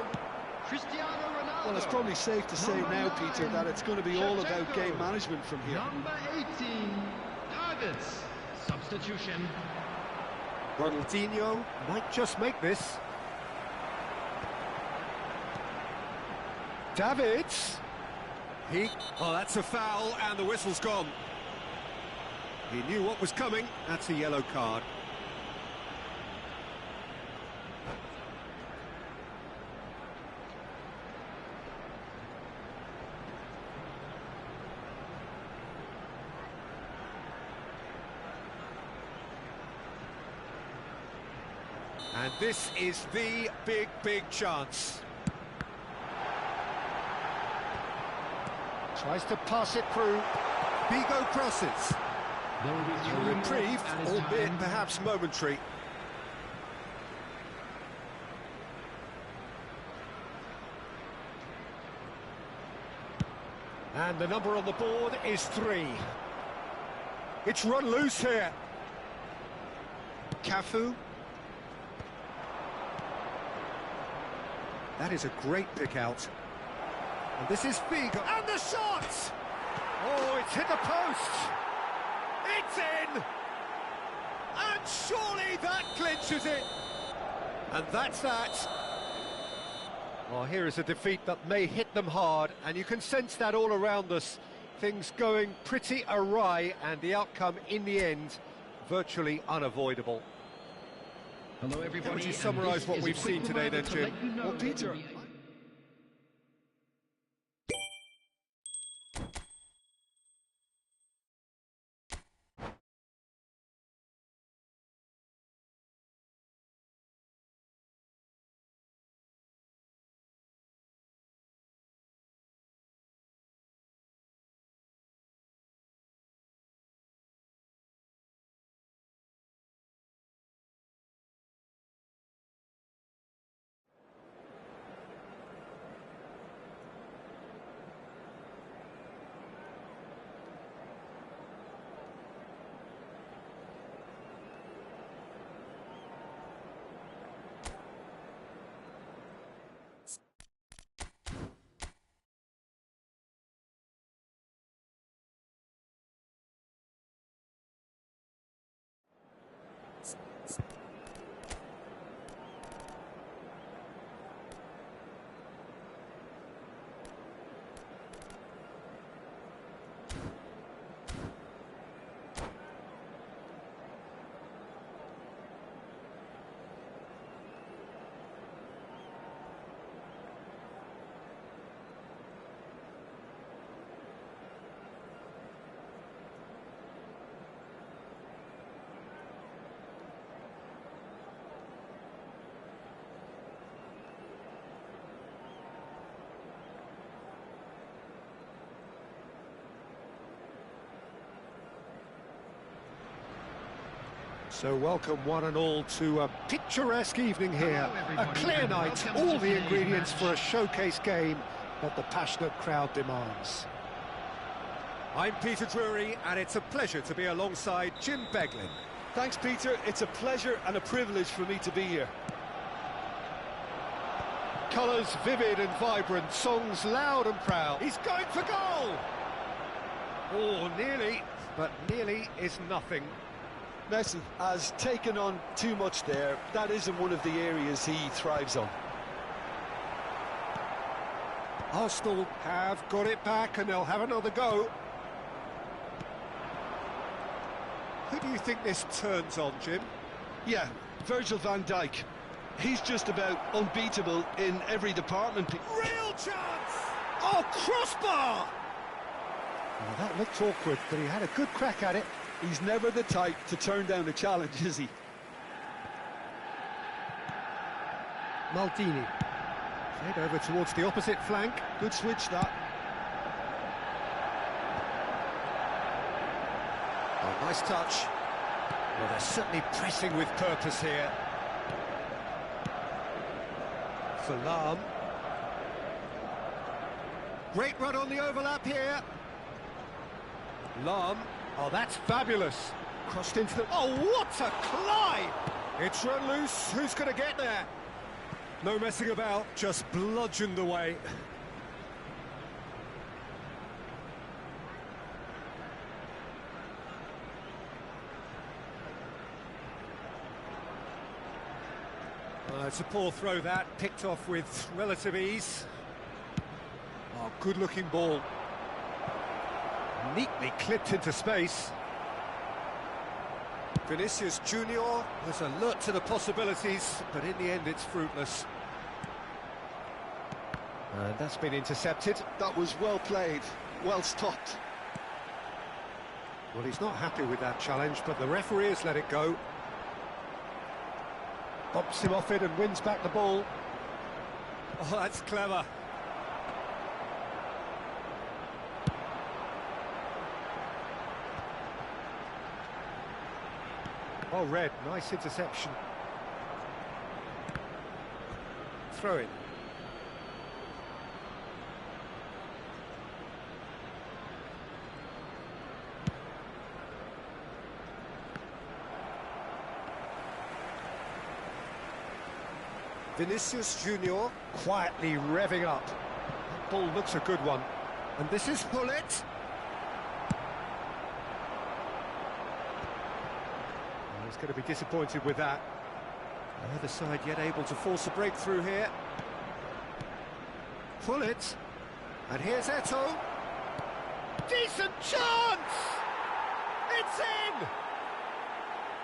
Cristiano Ronaldo. Well, it's probably safe to say now, Peter, that it's going to be all about game management from here. Number 18, Targets. Substitution. Ronaldinho might just make this. Davids. Oh, that's a foul, and the whistle's gone. He knew what was coming. That's a yellow card. And this is the big chance. Tries to pass it through. Figo crosses. A reprieve, albeit perhaps momentary. And the number on the board is 3. It's run loose here. Cafu. That is a great pick out. And this is Figo. And the shot! Oh, it's hit the post. It's in! And surely that clinches it. And that's that. Well, here is a defeat that may hit them hard, and you can sense that all around us. Things going pretty awry, and the outcome in the end virtually unavoidable. Hello, everybody. How would you summarise what we've seen today then, Jim? Well, Peter, So welcome one and all to a picturesque evening here, a clear night, all the ingredients for a showcase game that the passionate crowd demands. I'm Peter Drury, and it's a pleasure to be alongside Jim Beglin. thanks, Peter. It's a pleasure and a privilege for me to be here. Colours vivid and vibrant, songs loud and proud. He's going for goal! Oh, nearly, but nearly is nothing. Messi has taken on too much there. That isn't one of the areas he thrives on. Arsenal have got it back and they'll have another go. Who do you think this turns on, Jim? Yeah, Virgil van Dijk. He's just about unbeatable in every department. Real chance! Oh, crossbar! Oh, that looked awkward, but he had a good crack at it. He's never the type to turn down a challenge, is he? Maldini. Played over towards the opposite flank. Good switch, that. Oh, nice touch. Well, they're certainly pressing with purpose here. Salam. Great run on the overlap here. Lam. Oh, that's fabulous. Crossed into the... Oh, what a climb! It's run loose. Who's going to get there? No messing about, just bludgeoned away. It's a poor throw that, picked off with relative ease. Oh, good-looking ball. Neatly clipped into space. Vinicius Junior was alert to the possibilities, but in the end it's fruitless. And that's been intercepted. That was well played, well stopped. Well, he's not happy with that challenge, but the referee has let it go. Bumps him off it and wins back the ball. Oh, that's clever. Oh, Red, nice interception. Throw it. Vinicius Junior quietly revving up. That ball looks a good one. And this is Hullet. He's going to be disappointed with that. The other side yet able to force a breakthrough here. Hullet. And here's Eto'o. Decent chance! It's in!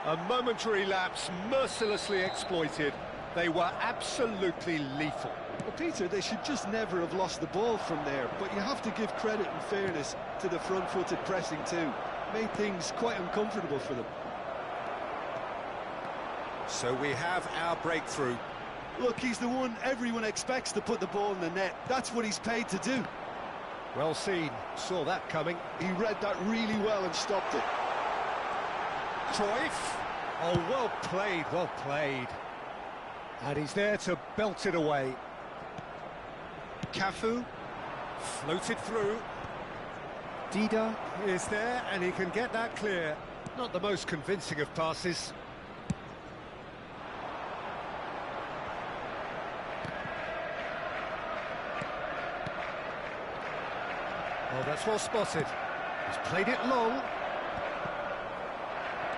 A momentary lapse mercilessly exploited. They were absolutely lethal. Well, Peter, they should just never have lost the ball from there, but you have to give credit and fairness to the front-footed pressing too. Made things quite uncomfortable for them. So we have our breakthrough. Look, he's the one everyone expects to put the ball in the net. That's what he's paid to do. Well seen, saw that coming. He read that really well and stopped it. Cruyff. Oh, well played, well played. And he's there to belt it away. Cafu, floated through. Dida is there, and he can get that clear. Not the most convincing of passes. Oh, that's well spotted. He's played it long.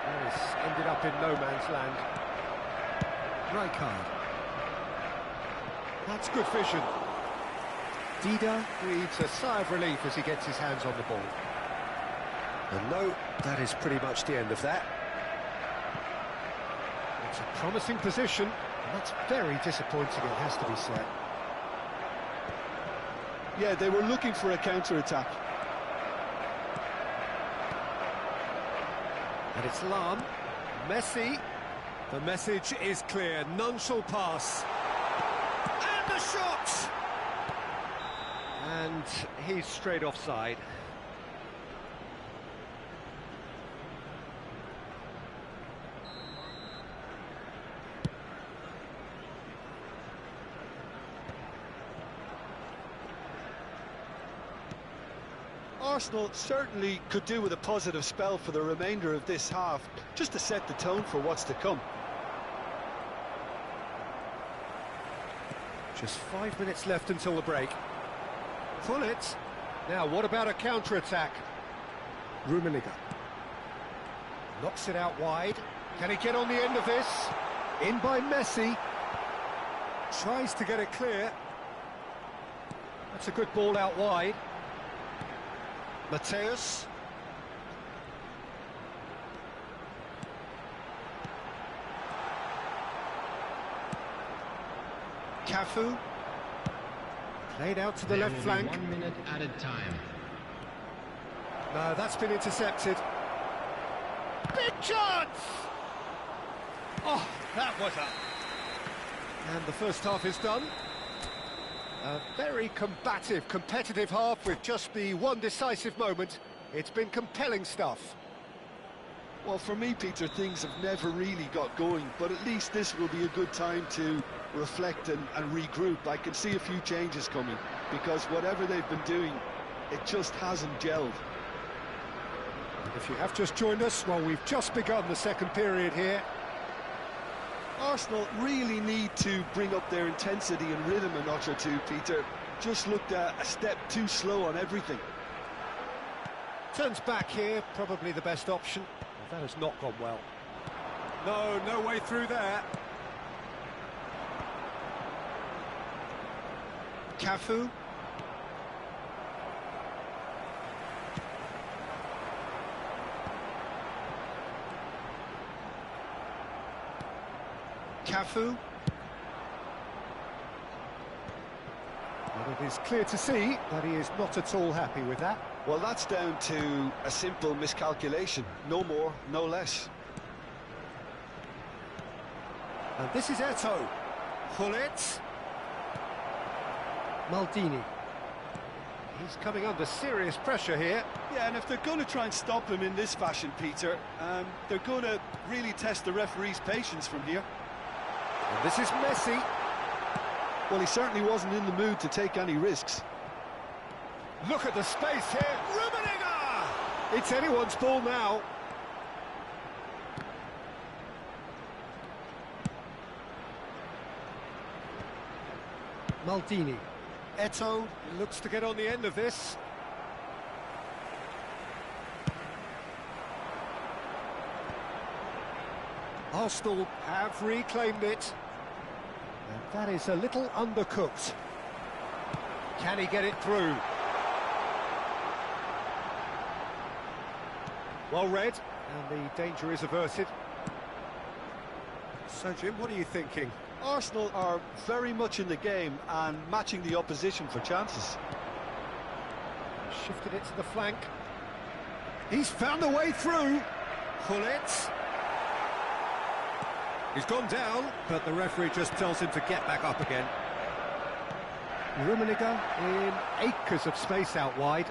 Yes, ended up in no man's land. Rijkaard. That's good vision. Dida breathes a sigh of relief as he gets his hands on the ball. And no, that is pretty much the end of that. It's a promising position, and that's very disappointing, it has to be said. Yeah, they were looking for a counter-attack. And it's Lam. Messi. The message is clear, none shall pass. And the shot! And he's straight offside. Arsenal certainly could do with a positive spell for the remainder of this half, just to set the tone for what's to come. Just 5 minutes left until the break. Pull it. Now, what about a counter-attack? Rummenigge. Knocks it out wide. Can he get on the end of this? In by Messi. Tries to get it clear. That's a good ball out wide. Mateus. Cafu. Played out to the left flank. 1 minute added time. No, that's been intercepted. Big chance! Oh, that was up. And the first half is done. A very combative, competitive half with just the one decisive moment. It's been compelling stuff. Well, for me, Peter, things have never really got going, but at least this will be a good time to reflect and regroup. I can see a few changes coming, because whatever they've been doing, it just hasn't gelled. If you have just joined us, well, we've just begun the second period here. Arsenal really need to bring up their intensity and rhythm a notch or two, Peter. Just looked a step too slow on everything. Turns back here, probably the best option. Well, that has not gone well. No way through there. Cafu. Cafu. Well, it is clear to see that he is not at all happy with that. Well, that's down to a simple miscalculation. No more, no less. And this is Eto'o. Gullit. Maldini. He's coming under serious pressure here. Yeah, and if they're going to try and stop him in this fashion, Peter, they're going to really test the referee's patience from here. And this is Messi. Well, he certainly wasn't in the mood to take any risks. Look at the space here. Rummenigge! It's anyone's ball now. Maldini. Eto'o looks to get on the end of this. Arsenal have reclaimed it. And that is a little undercooked. Can he get it through? Well read, and the danger is averted. So, Jim, what are you thinking? Arsenal are very much in the game and matching the opposition for chances. Shifted it to the flank. He's found a way through. Gullit. He's gone down, but the referee just tells him to get back up again. Rummenigge in acres of space out wide.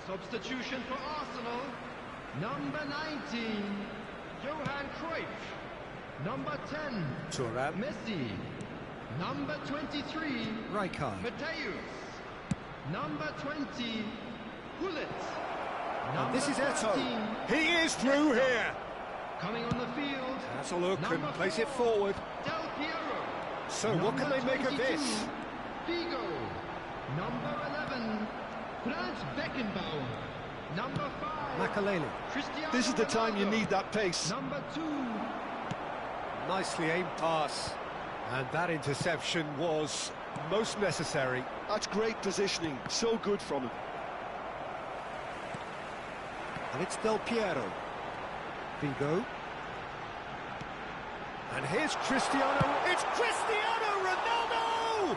Substitution for Arsenal. Number 19, Johan Cruyff. Number 10, Thuram. Messi. Number 23, Rijkaard. Mateus. Number 20, Gullit. And this is Eto'o. 13, He is through here. coming on the field. Has a look Number and place it 4, forward. Del Piero. So what can Number they make of 22, this? Figo. Number 11, Franz Beckenbauer. Number 5, Makaleli. Cristiano This is the time you Ronaldo. need that pace. Number 2, Nicely aimed pass. And that interception was most necessary. That's great positioning, so good from him. And it's Del Piero. Figo. And here's Cristiano. It's Cristiano Ronaldo!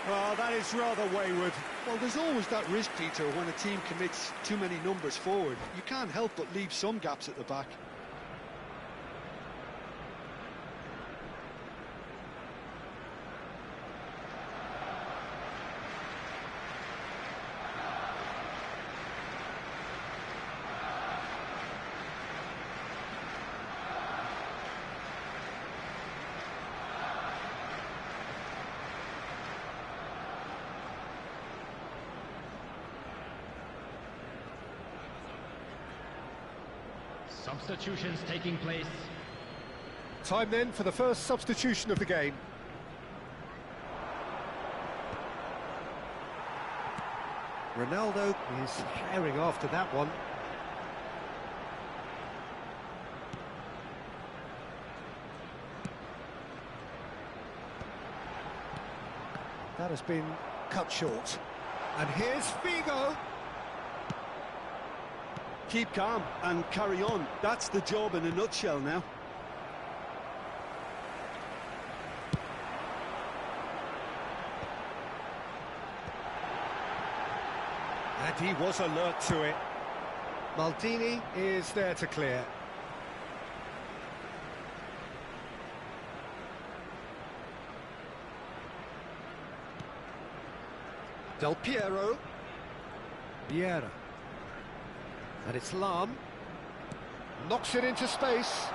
Well, that is rather wayward. Well, there's always that risk, Peter, when a team commits too many numbers forward. You can't help but leave some gaps at the back. Substitutions taking place. Time then for the first substitution of the game. Ronaldo is herring after that one. That has been cut short. And here's Figo. Keep calm and carry on. That's the job in a nutshell now. And he was alert to it. Maldini is there to clear. Del Piero. Vieira. And it's Lam. Knocks it into space.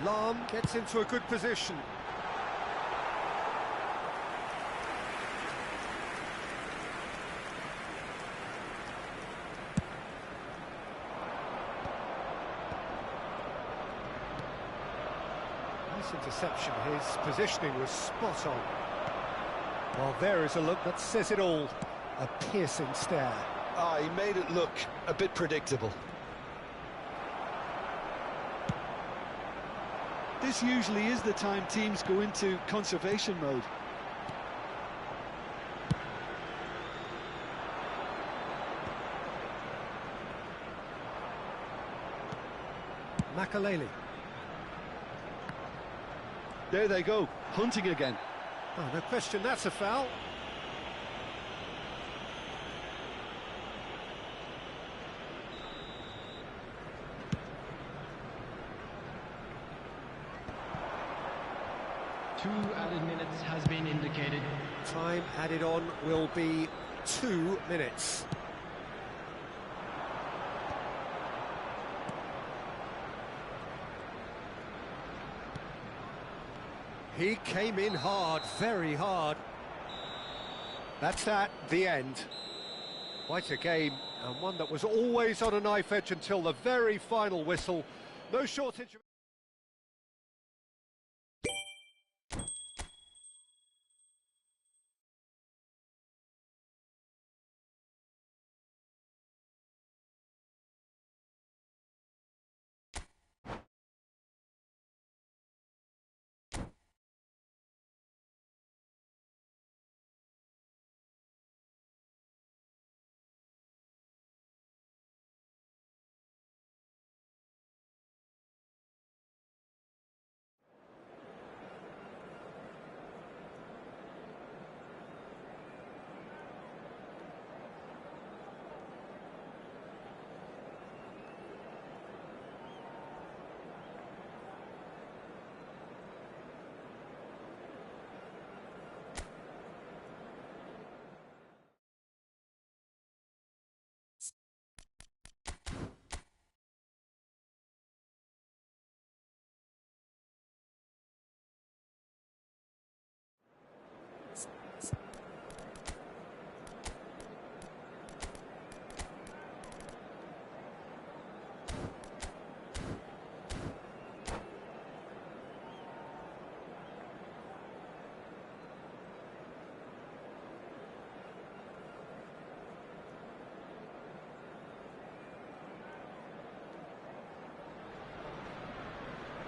Lam gets into a good position. Nice interception. His positioning was spot on. Well, there is a look that says it all. A piercing stare. Ah, he made it look a bit predictable. This usually is the time teams go into conservation mode. Makaleli. There they go, hunting again. Oh, no question, that's a foul. Two added minutes has been indicated. Time added on will be 2 minutes. He came in hard, very hard. That's that, the end. Quite a game, and one that was always on a knife edge until the very final whistle. No shortage of...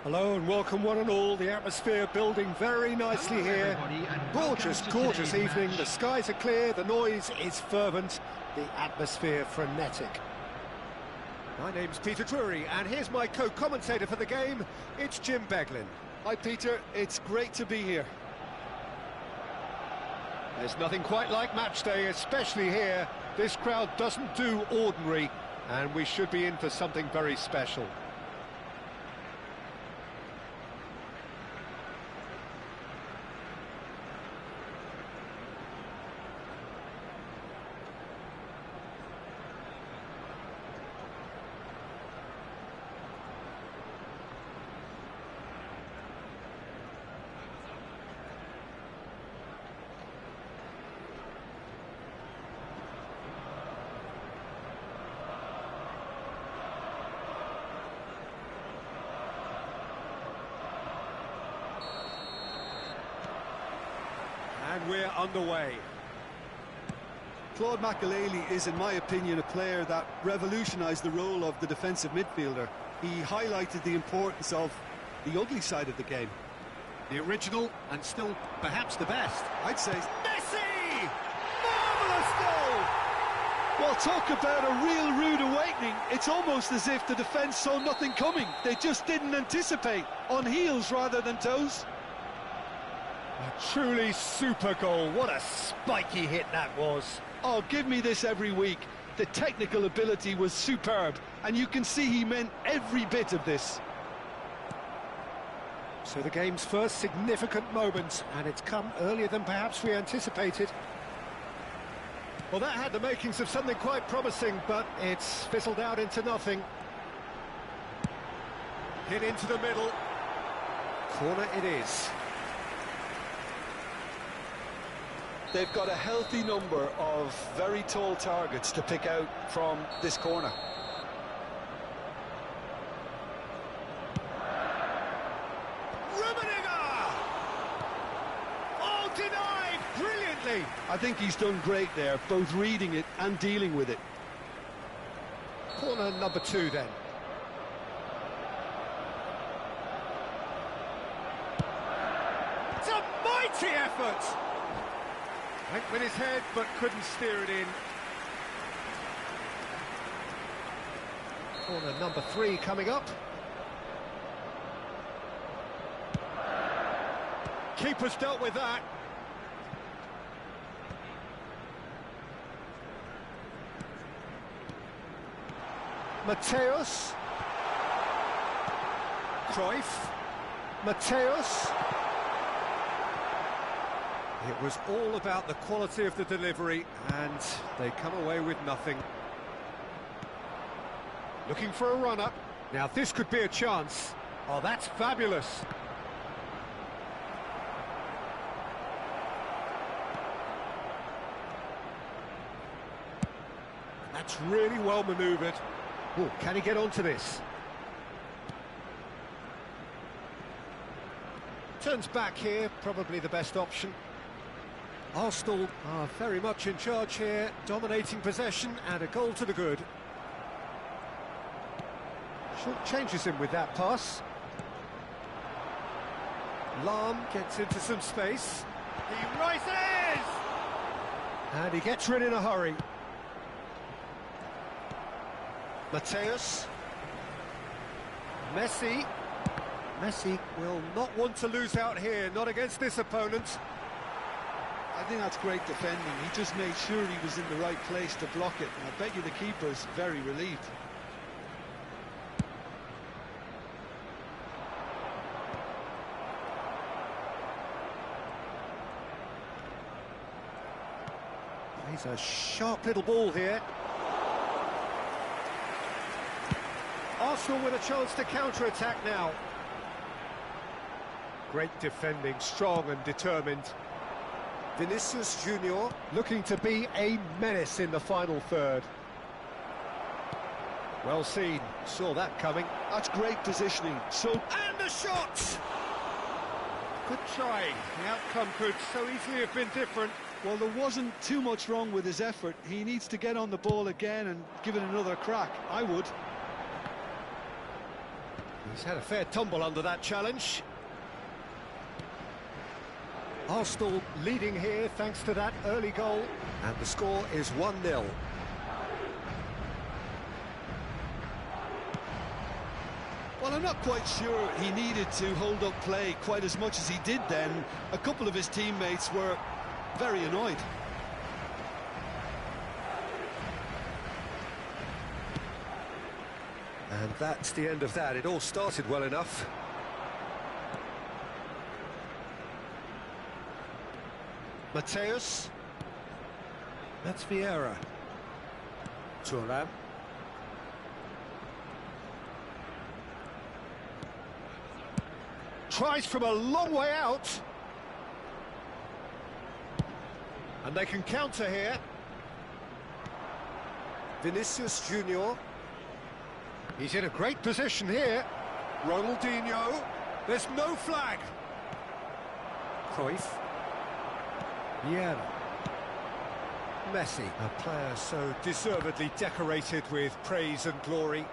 Hello and welcome one and all. The atmosphere building very nicely here. Gorgeous, gorgeous evening. The skies are clear, the noise is fervent, the atmosphere frenetic. My name's Peter Drury, and here's my co-commentator for the game. It's Jim Beglin. Hi Peter, it's great to be here. There's nothing quite like match day, especially here. This crowd doesn't do ordinary, and we should be in for something very special. And we're underway. Claude Makelele is, in my opinion, a player that revolutionised the role of the defensive midfielder. He highlighted the importance of the ugly side of the game. The original, and still perhaps the best. I'd say... Messi! Marvellous goal! Well, talk about a real rude awakening. It's almost as if the defence saw nothing coming. They just didn't anticipate, on heels rather than toes. A truly super goal. What a spiky hit that was. Oh, give me this every week. The technical ability was superb, and you can see he meant every bit of this. So the game's first significant moment, and it's come earlier than perhaps we anticipated. Well, that had the makings of something quite promising, but it's fizzled out into nothing. Hit into the middle. Corner it is. They've got a healthy number of very tall targets to pick out from this corner. Denied brilliantly. I think he's done great there, both reading it and dealing with it. Corner number 2 then. It's a mighty effort. Went with his head but couldn't steer it in. Corner number 3 coming up. Keeper's dealt with that. Mateus. Cruyff. Mateus. It was all about the quality of the delivery, and they come away with nothing. Looking for a runner. Now this could be a chance. Oh, that's fabulous. That's really well manoeuvred. Oh, can he get onto this? Turns back here, probably the best option. Arsenal are very much in charge here, dominating possession and a goal to the good. Short changes him with that pass. Lahm gets into some space. He rises! And he gets rid in a hurry. Mateus. Messi. Messi will not want to lose out here, not against this opponent. I think that's great defending. He just made sure he was in the right place to block it. And I bet you the keeper's very relieved. He's a sharp little ball here. Arsenal with a chance to counter-attack now. Great defending, strong and determined. Vinicius Junior looking to be a menace in the final third. Well seen, saw that coming. That's great positioning. And the shot! Good try. The outcome could so easily have been different. Well, there wasn't too much wrong with his effort. He needs to get on the ball again and give it another crack. I would. He's had a fair tumble under that challenge. Arsenal leading here thanks to that early goal. And the score is 1-0. Well, I'm not quite sure he needed to hold up play quite as much as he did then. A couple of his teammates were very annoyed. And that's the end of that. It all started well enough. Mateus. That's Vieira. Thuram. Tries from a long way out. And they can counter here. Vinicius Junior. He's in a great position here. Ronaldinho. There's no flag. Cruyff. Vieira. Messi, a player so deservedly decorated with praise and glory.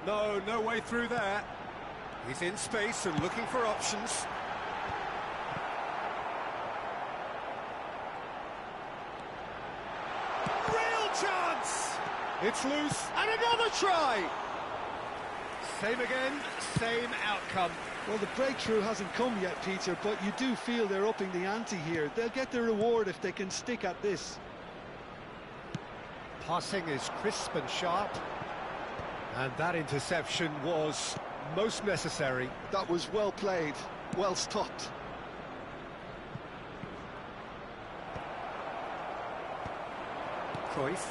No way through there. He's in space and looking for options. Real chance! It's loose, and another try! Same again, same outcome. Well, the breakthrough hasn't come yet, Peter, but you do feel they're upping the ante here. They'll get their reward if they can stick at this. Passing is crisp and sharp. And that interception was most necessary. That was well played, well stopped. Cruyff.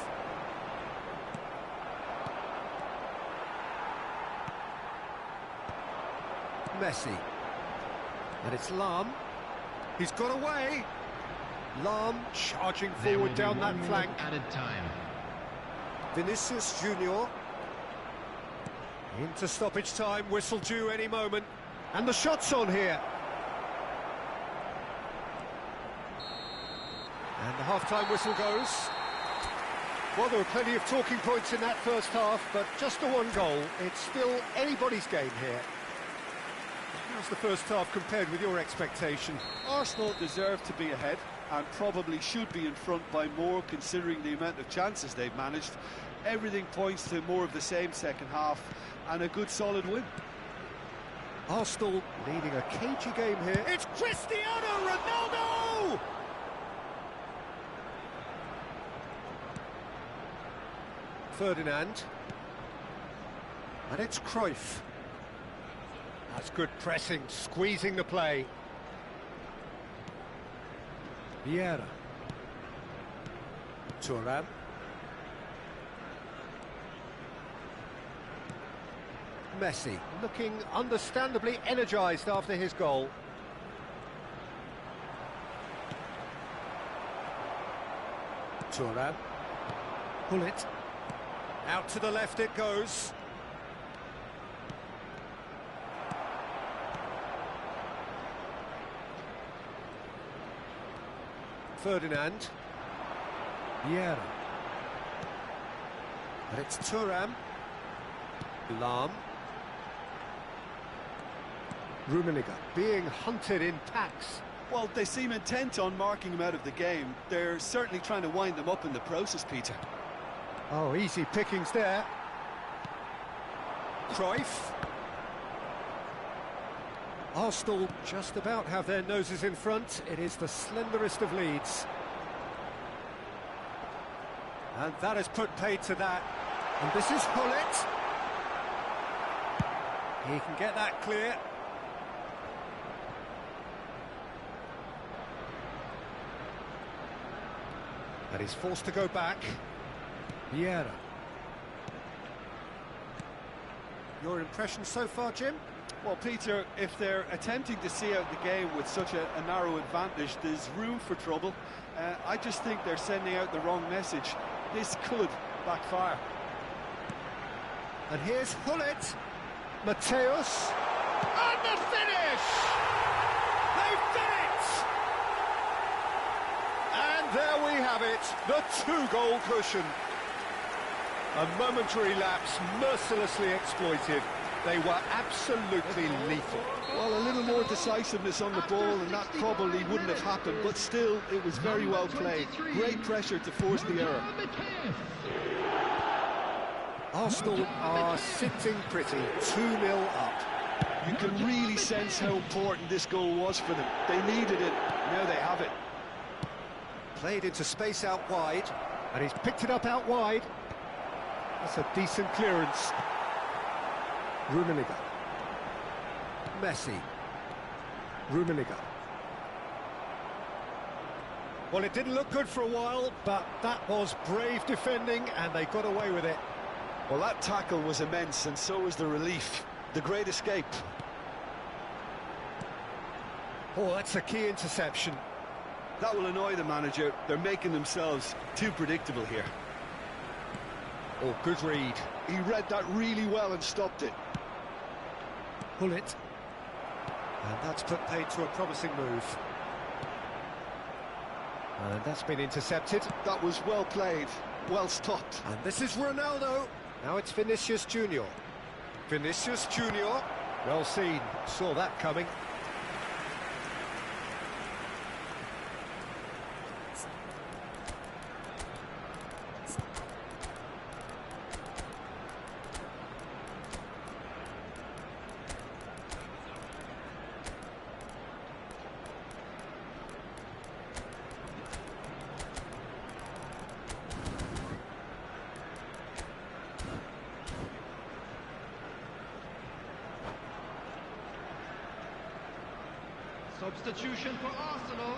Messi. And it's Lahm. He's got away. Lahm charging forward down that flank. Added time. Vinicius Junior. Into stoppage time, whistle due any moment. And the shot's on here. And the half-time whistle goes. Well, there were plenty of talking points in that first half, but just the one goal. It's still anybody's game here. How's the first half compared with your expectation? Arsenal deserve to be ahead and probably should be in front by more considering the amount of chances they've managed. Everything points to more of the same second half and a good solid win. Arsenal leading a cagey game here. It's Cristiano Ronaldo! Ferdinand. And it's Cruyff. That's good pressing, squeezing the play. Vieira. Thuram. Messi, looking understandably energised after his goal. Thuram. Pull it. Out to the left it goes. Ferdinand. Vieira. And it's Thuram. Lahm. Rummenigge being hunted in packs. Well, they seem intent on marking him out of the game. They're certainly trying to wind them up in the process, Peter. Oh, easy pickings there. Cruyff. Arsenal just about have their noses in front. It is the slenderest of leads. And that has put paid to that. And this is Hullet. He can get that clear. And he's forced to go back. Vieira. Your impression so far, Jim? Well, Peter, if they're attempting to see out the game with such a narrow advantage, there's room for trouble. I just think they're sending out the wrong message. This could backfire. And here's Hullet. Mateus. And the finish! They've done it! And there we have it, the two-goal cushion. A momentary lapse mercilessly exploited. They were absolutely lethal. Well, a little more decisiveness on the ball and that probably wouldn't have happened, but still, it was very well played. Great pressure to force the error. Arsenal are sitting pretty, 2-0 up. You can really sense how important this goal was for them. They needed it, now they have it. Played into space out wide, and he's picked it up out wide. That's a decent clearance. Rummenigge. Messi. Rummenigge. Well, it didn't look good for a while, but that was brave defending, and they got away with it. Well, that tackle was immense, and so was the relief. The great escape. Oh, that's a key interception. That will annoy the manager. They're making themselves too predictable here. Oh, good read. He read that really well and stopped it. Pull it. And that's put paid to a promising move. And that's been intercepted. That was well played, well stopped. And this is Ronaldo. Now it's Vinicius Junior. Vinicius Junior. Well seen, saw that coming. Substitution for Arsenal.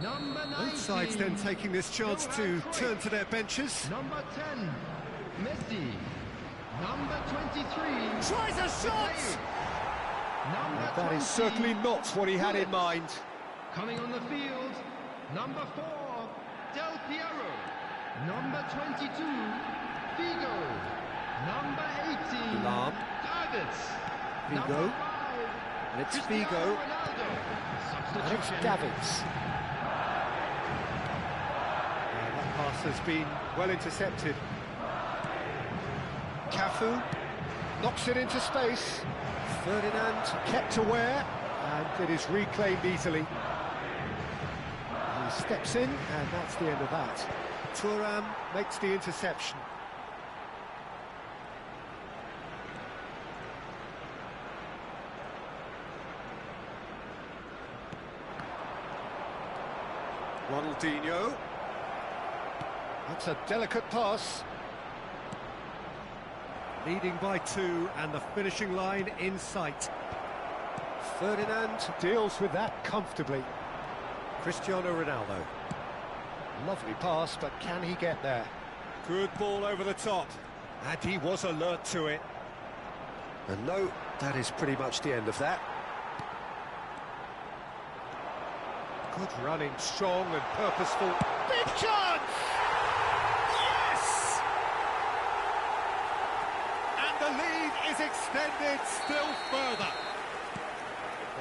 Number 19. Both sides then taking this chance to turn to their benches. Number 10, Messi. Number 23. Tries a shot! Number That 20, is certainly not what he had in mind. Coming on the field, number 4, Del Piero. Number 22, Figo. Number 18, Lahm. Davids. Figo. Number 5, And it's Cristiano Figo. Ronaldo. And it's Substitution. Davids. And that pass has been well intercepted. Cafu knocks it into space. Ferdinand kept aware, and it is reclaimed easily. He steps in, and that's the end of that. Thuram makes the interception. Ronaldinho. That's a delicate pass. Leading by 2 and the finishing line in sight. Ferdinand deals with that comfortably. Cristiano Ronaldo. Lovely pass, but can he get there? Good ball over the top. And he was alert to it. And no, that is pretty much the end of that. Good running, strong and purposeful. Big chance! Yes! And the lead is extended still further.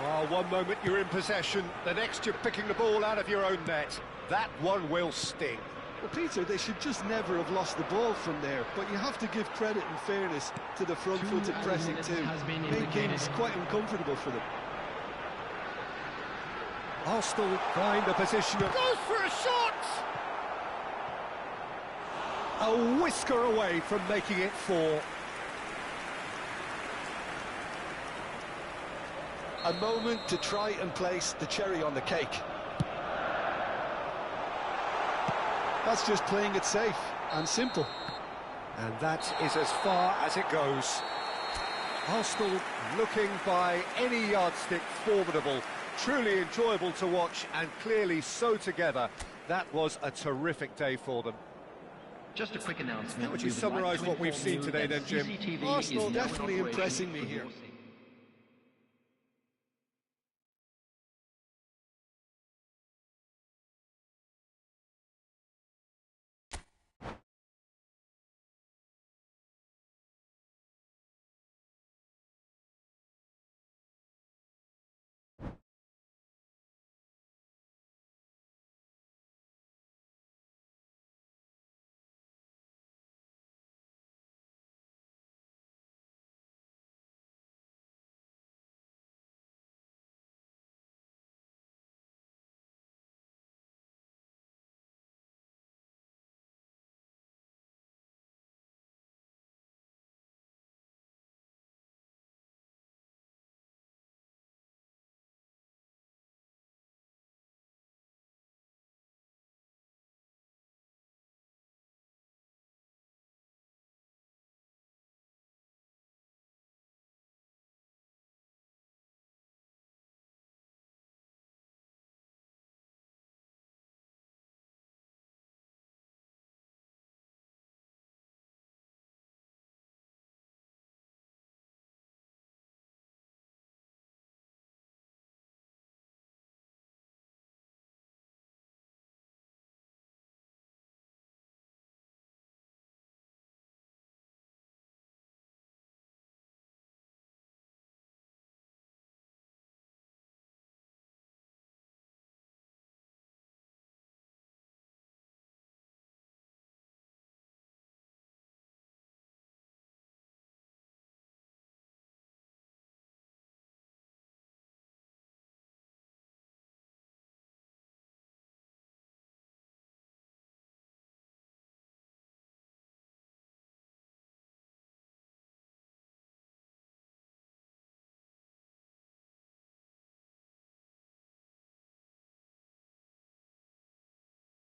Oh, one moment you're in possession, the next you're picking the ball out of your own net. That one will sting. Well, Peter, they should just never have lost the ball from there, but you have to give credit and fairness to the front-footed pressing too. Made things quite uncomfortable for them. Arsenal find a position of... Goes for a shot! A whisker away from making it 4. A moment to try and place the cherry on the cake. That's just playing it safe and simple. And that is as far as it goes. Arsenal looking by any yardstick formidable. Truly enjoyable to watch and clearly so together. That was a terrific day for them. Just a quick announcement. How would you summarise what we've seen today then, Jim? Arsenal definitely impressing me here.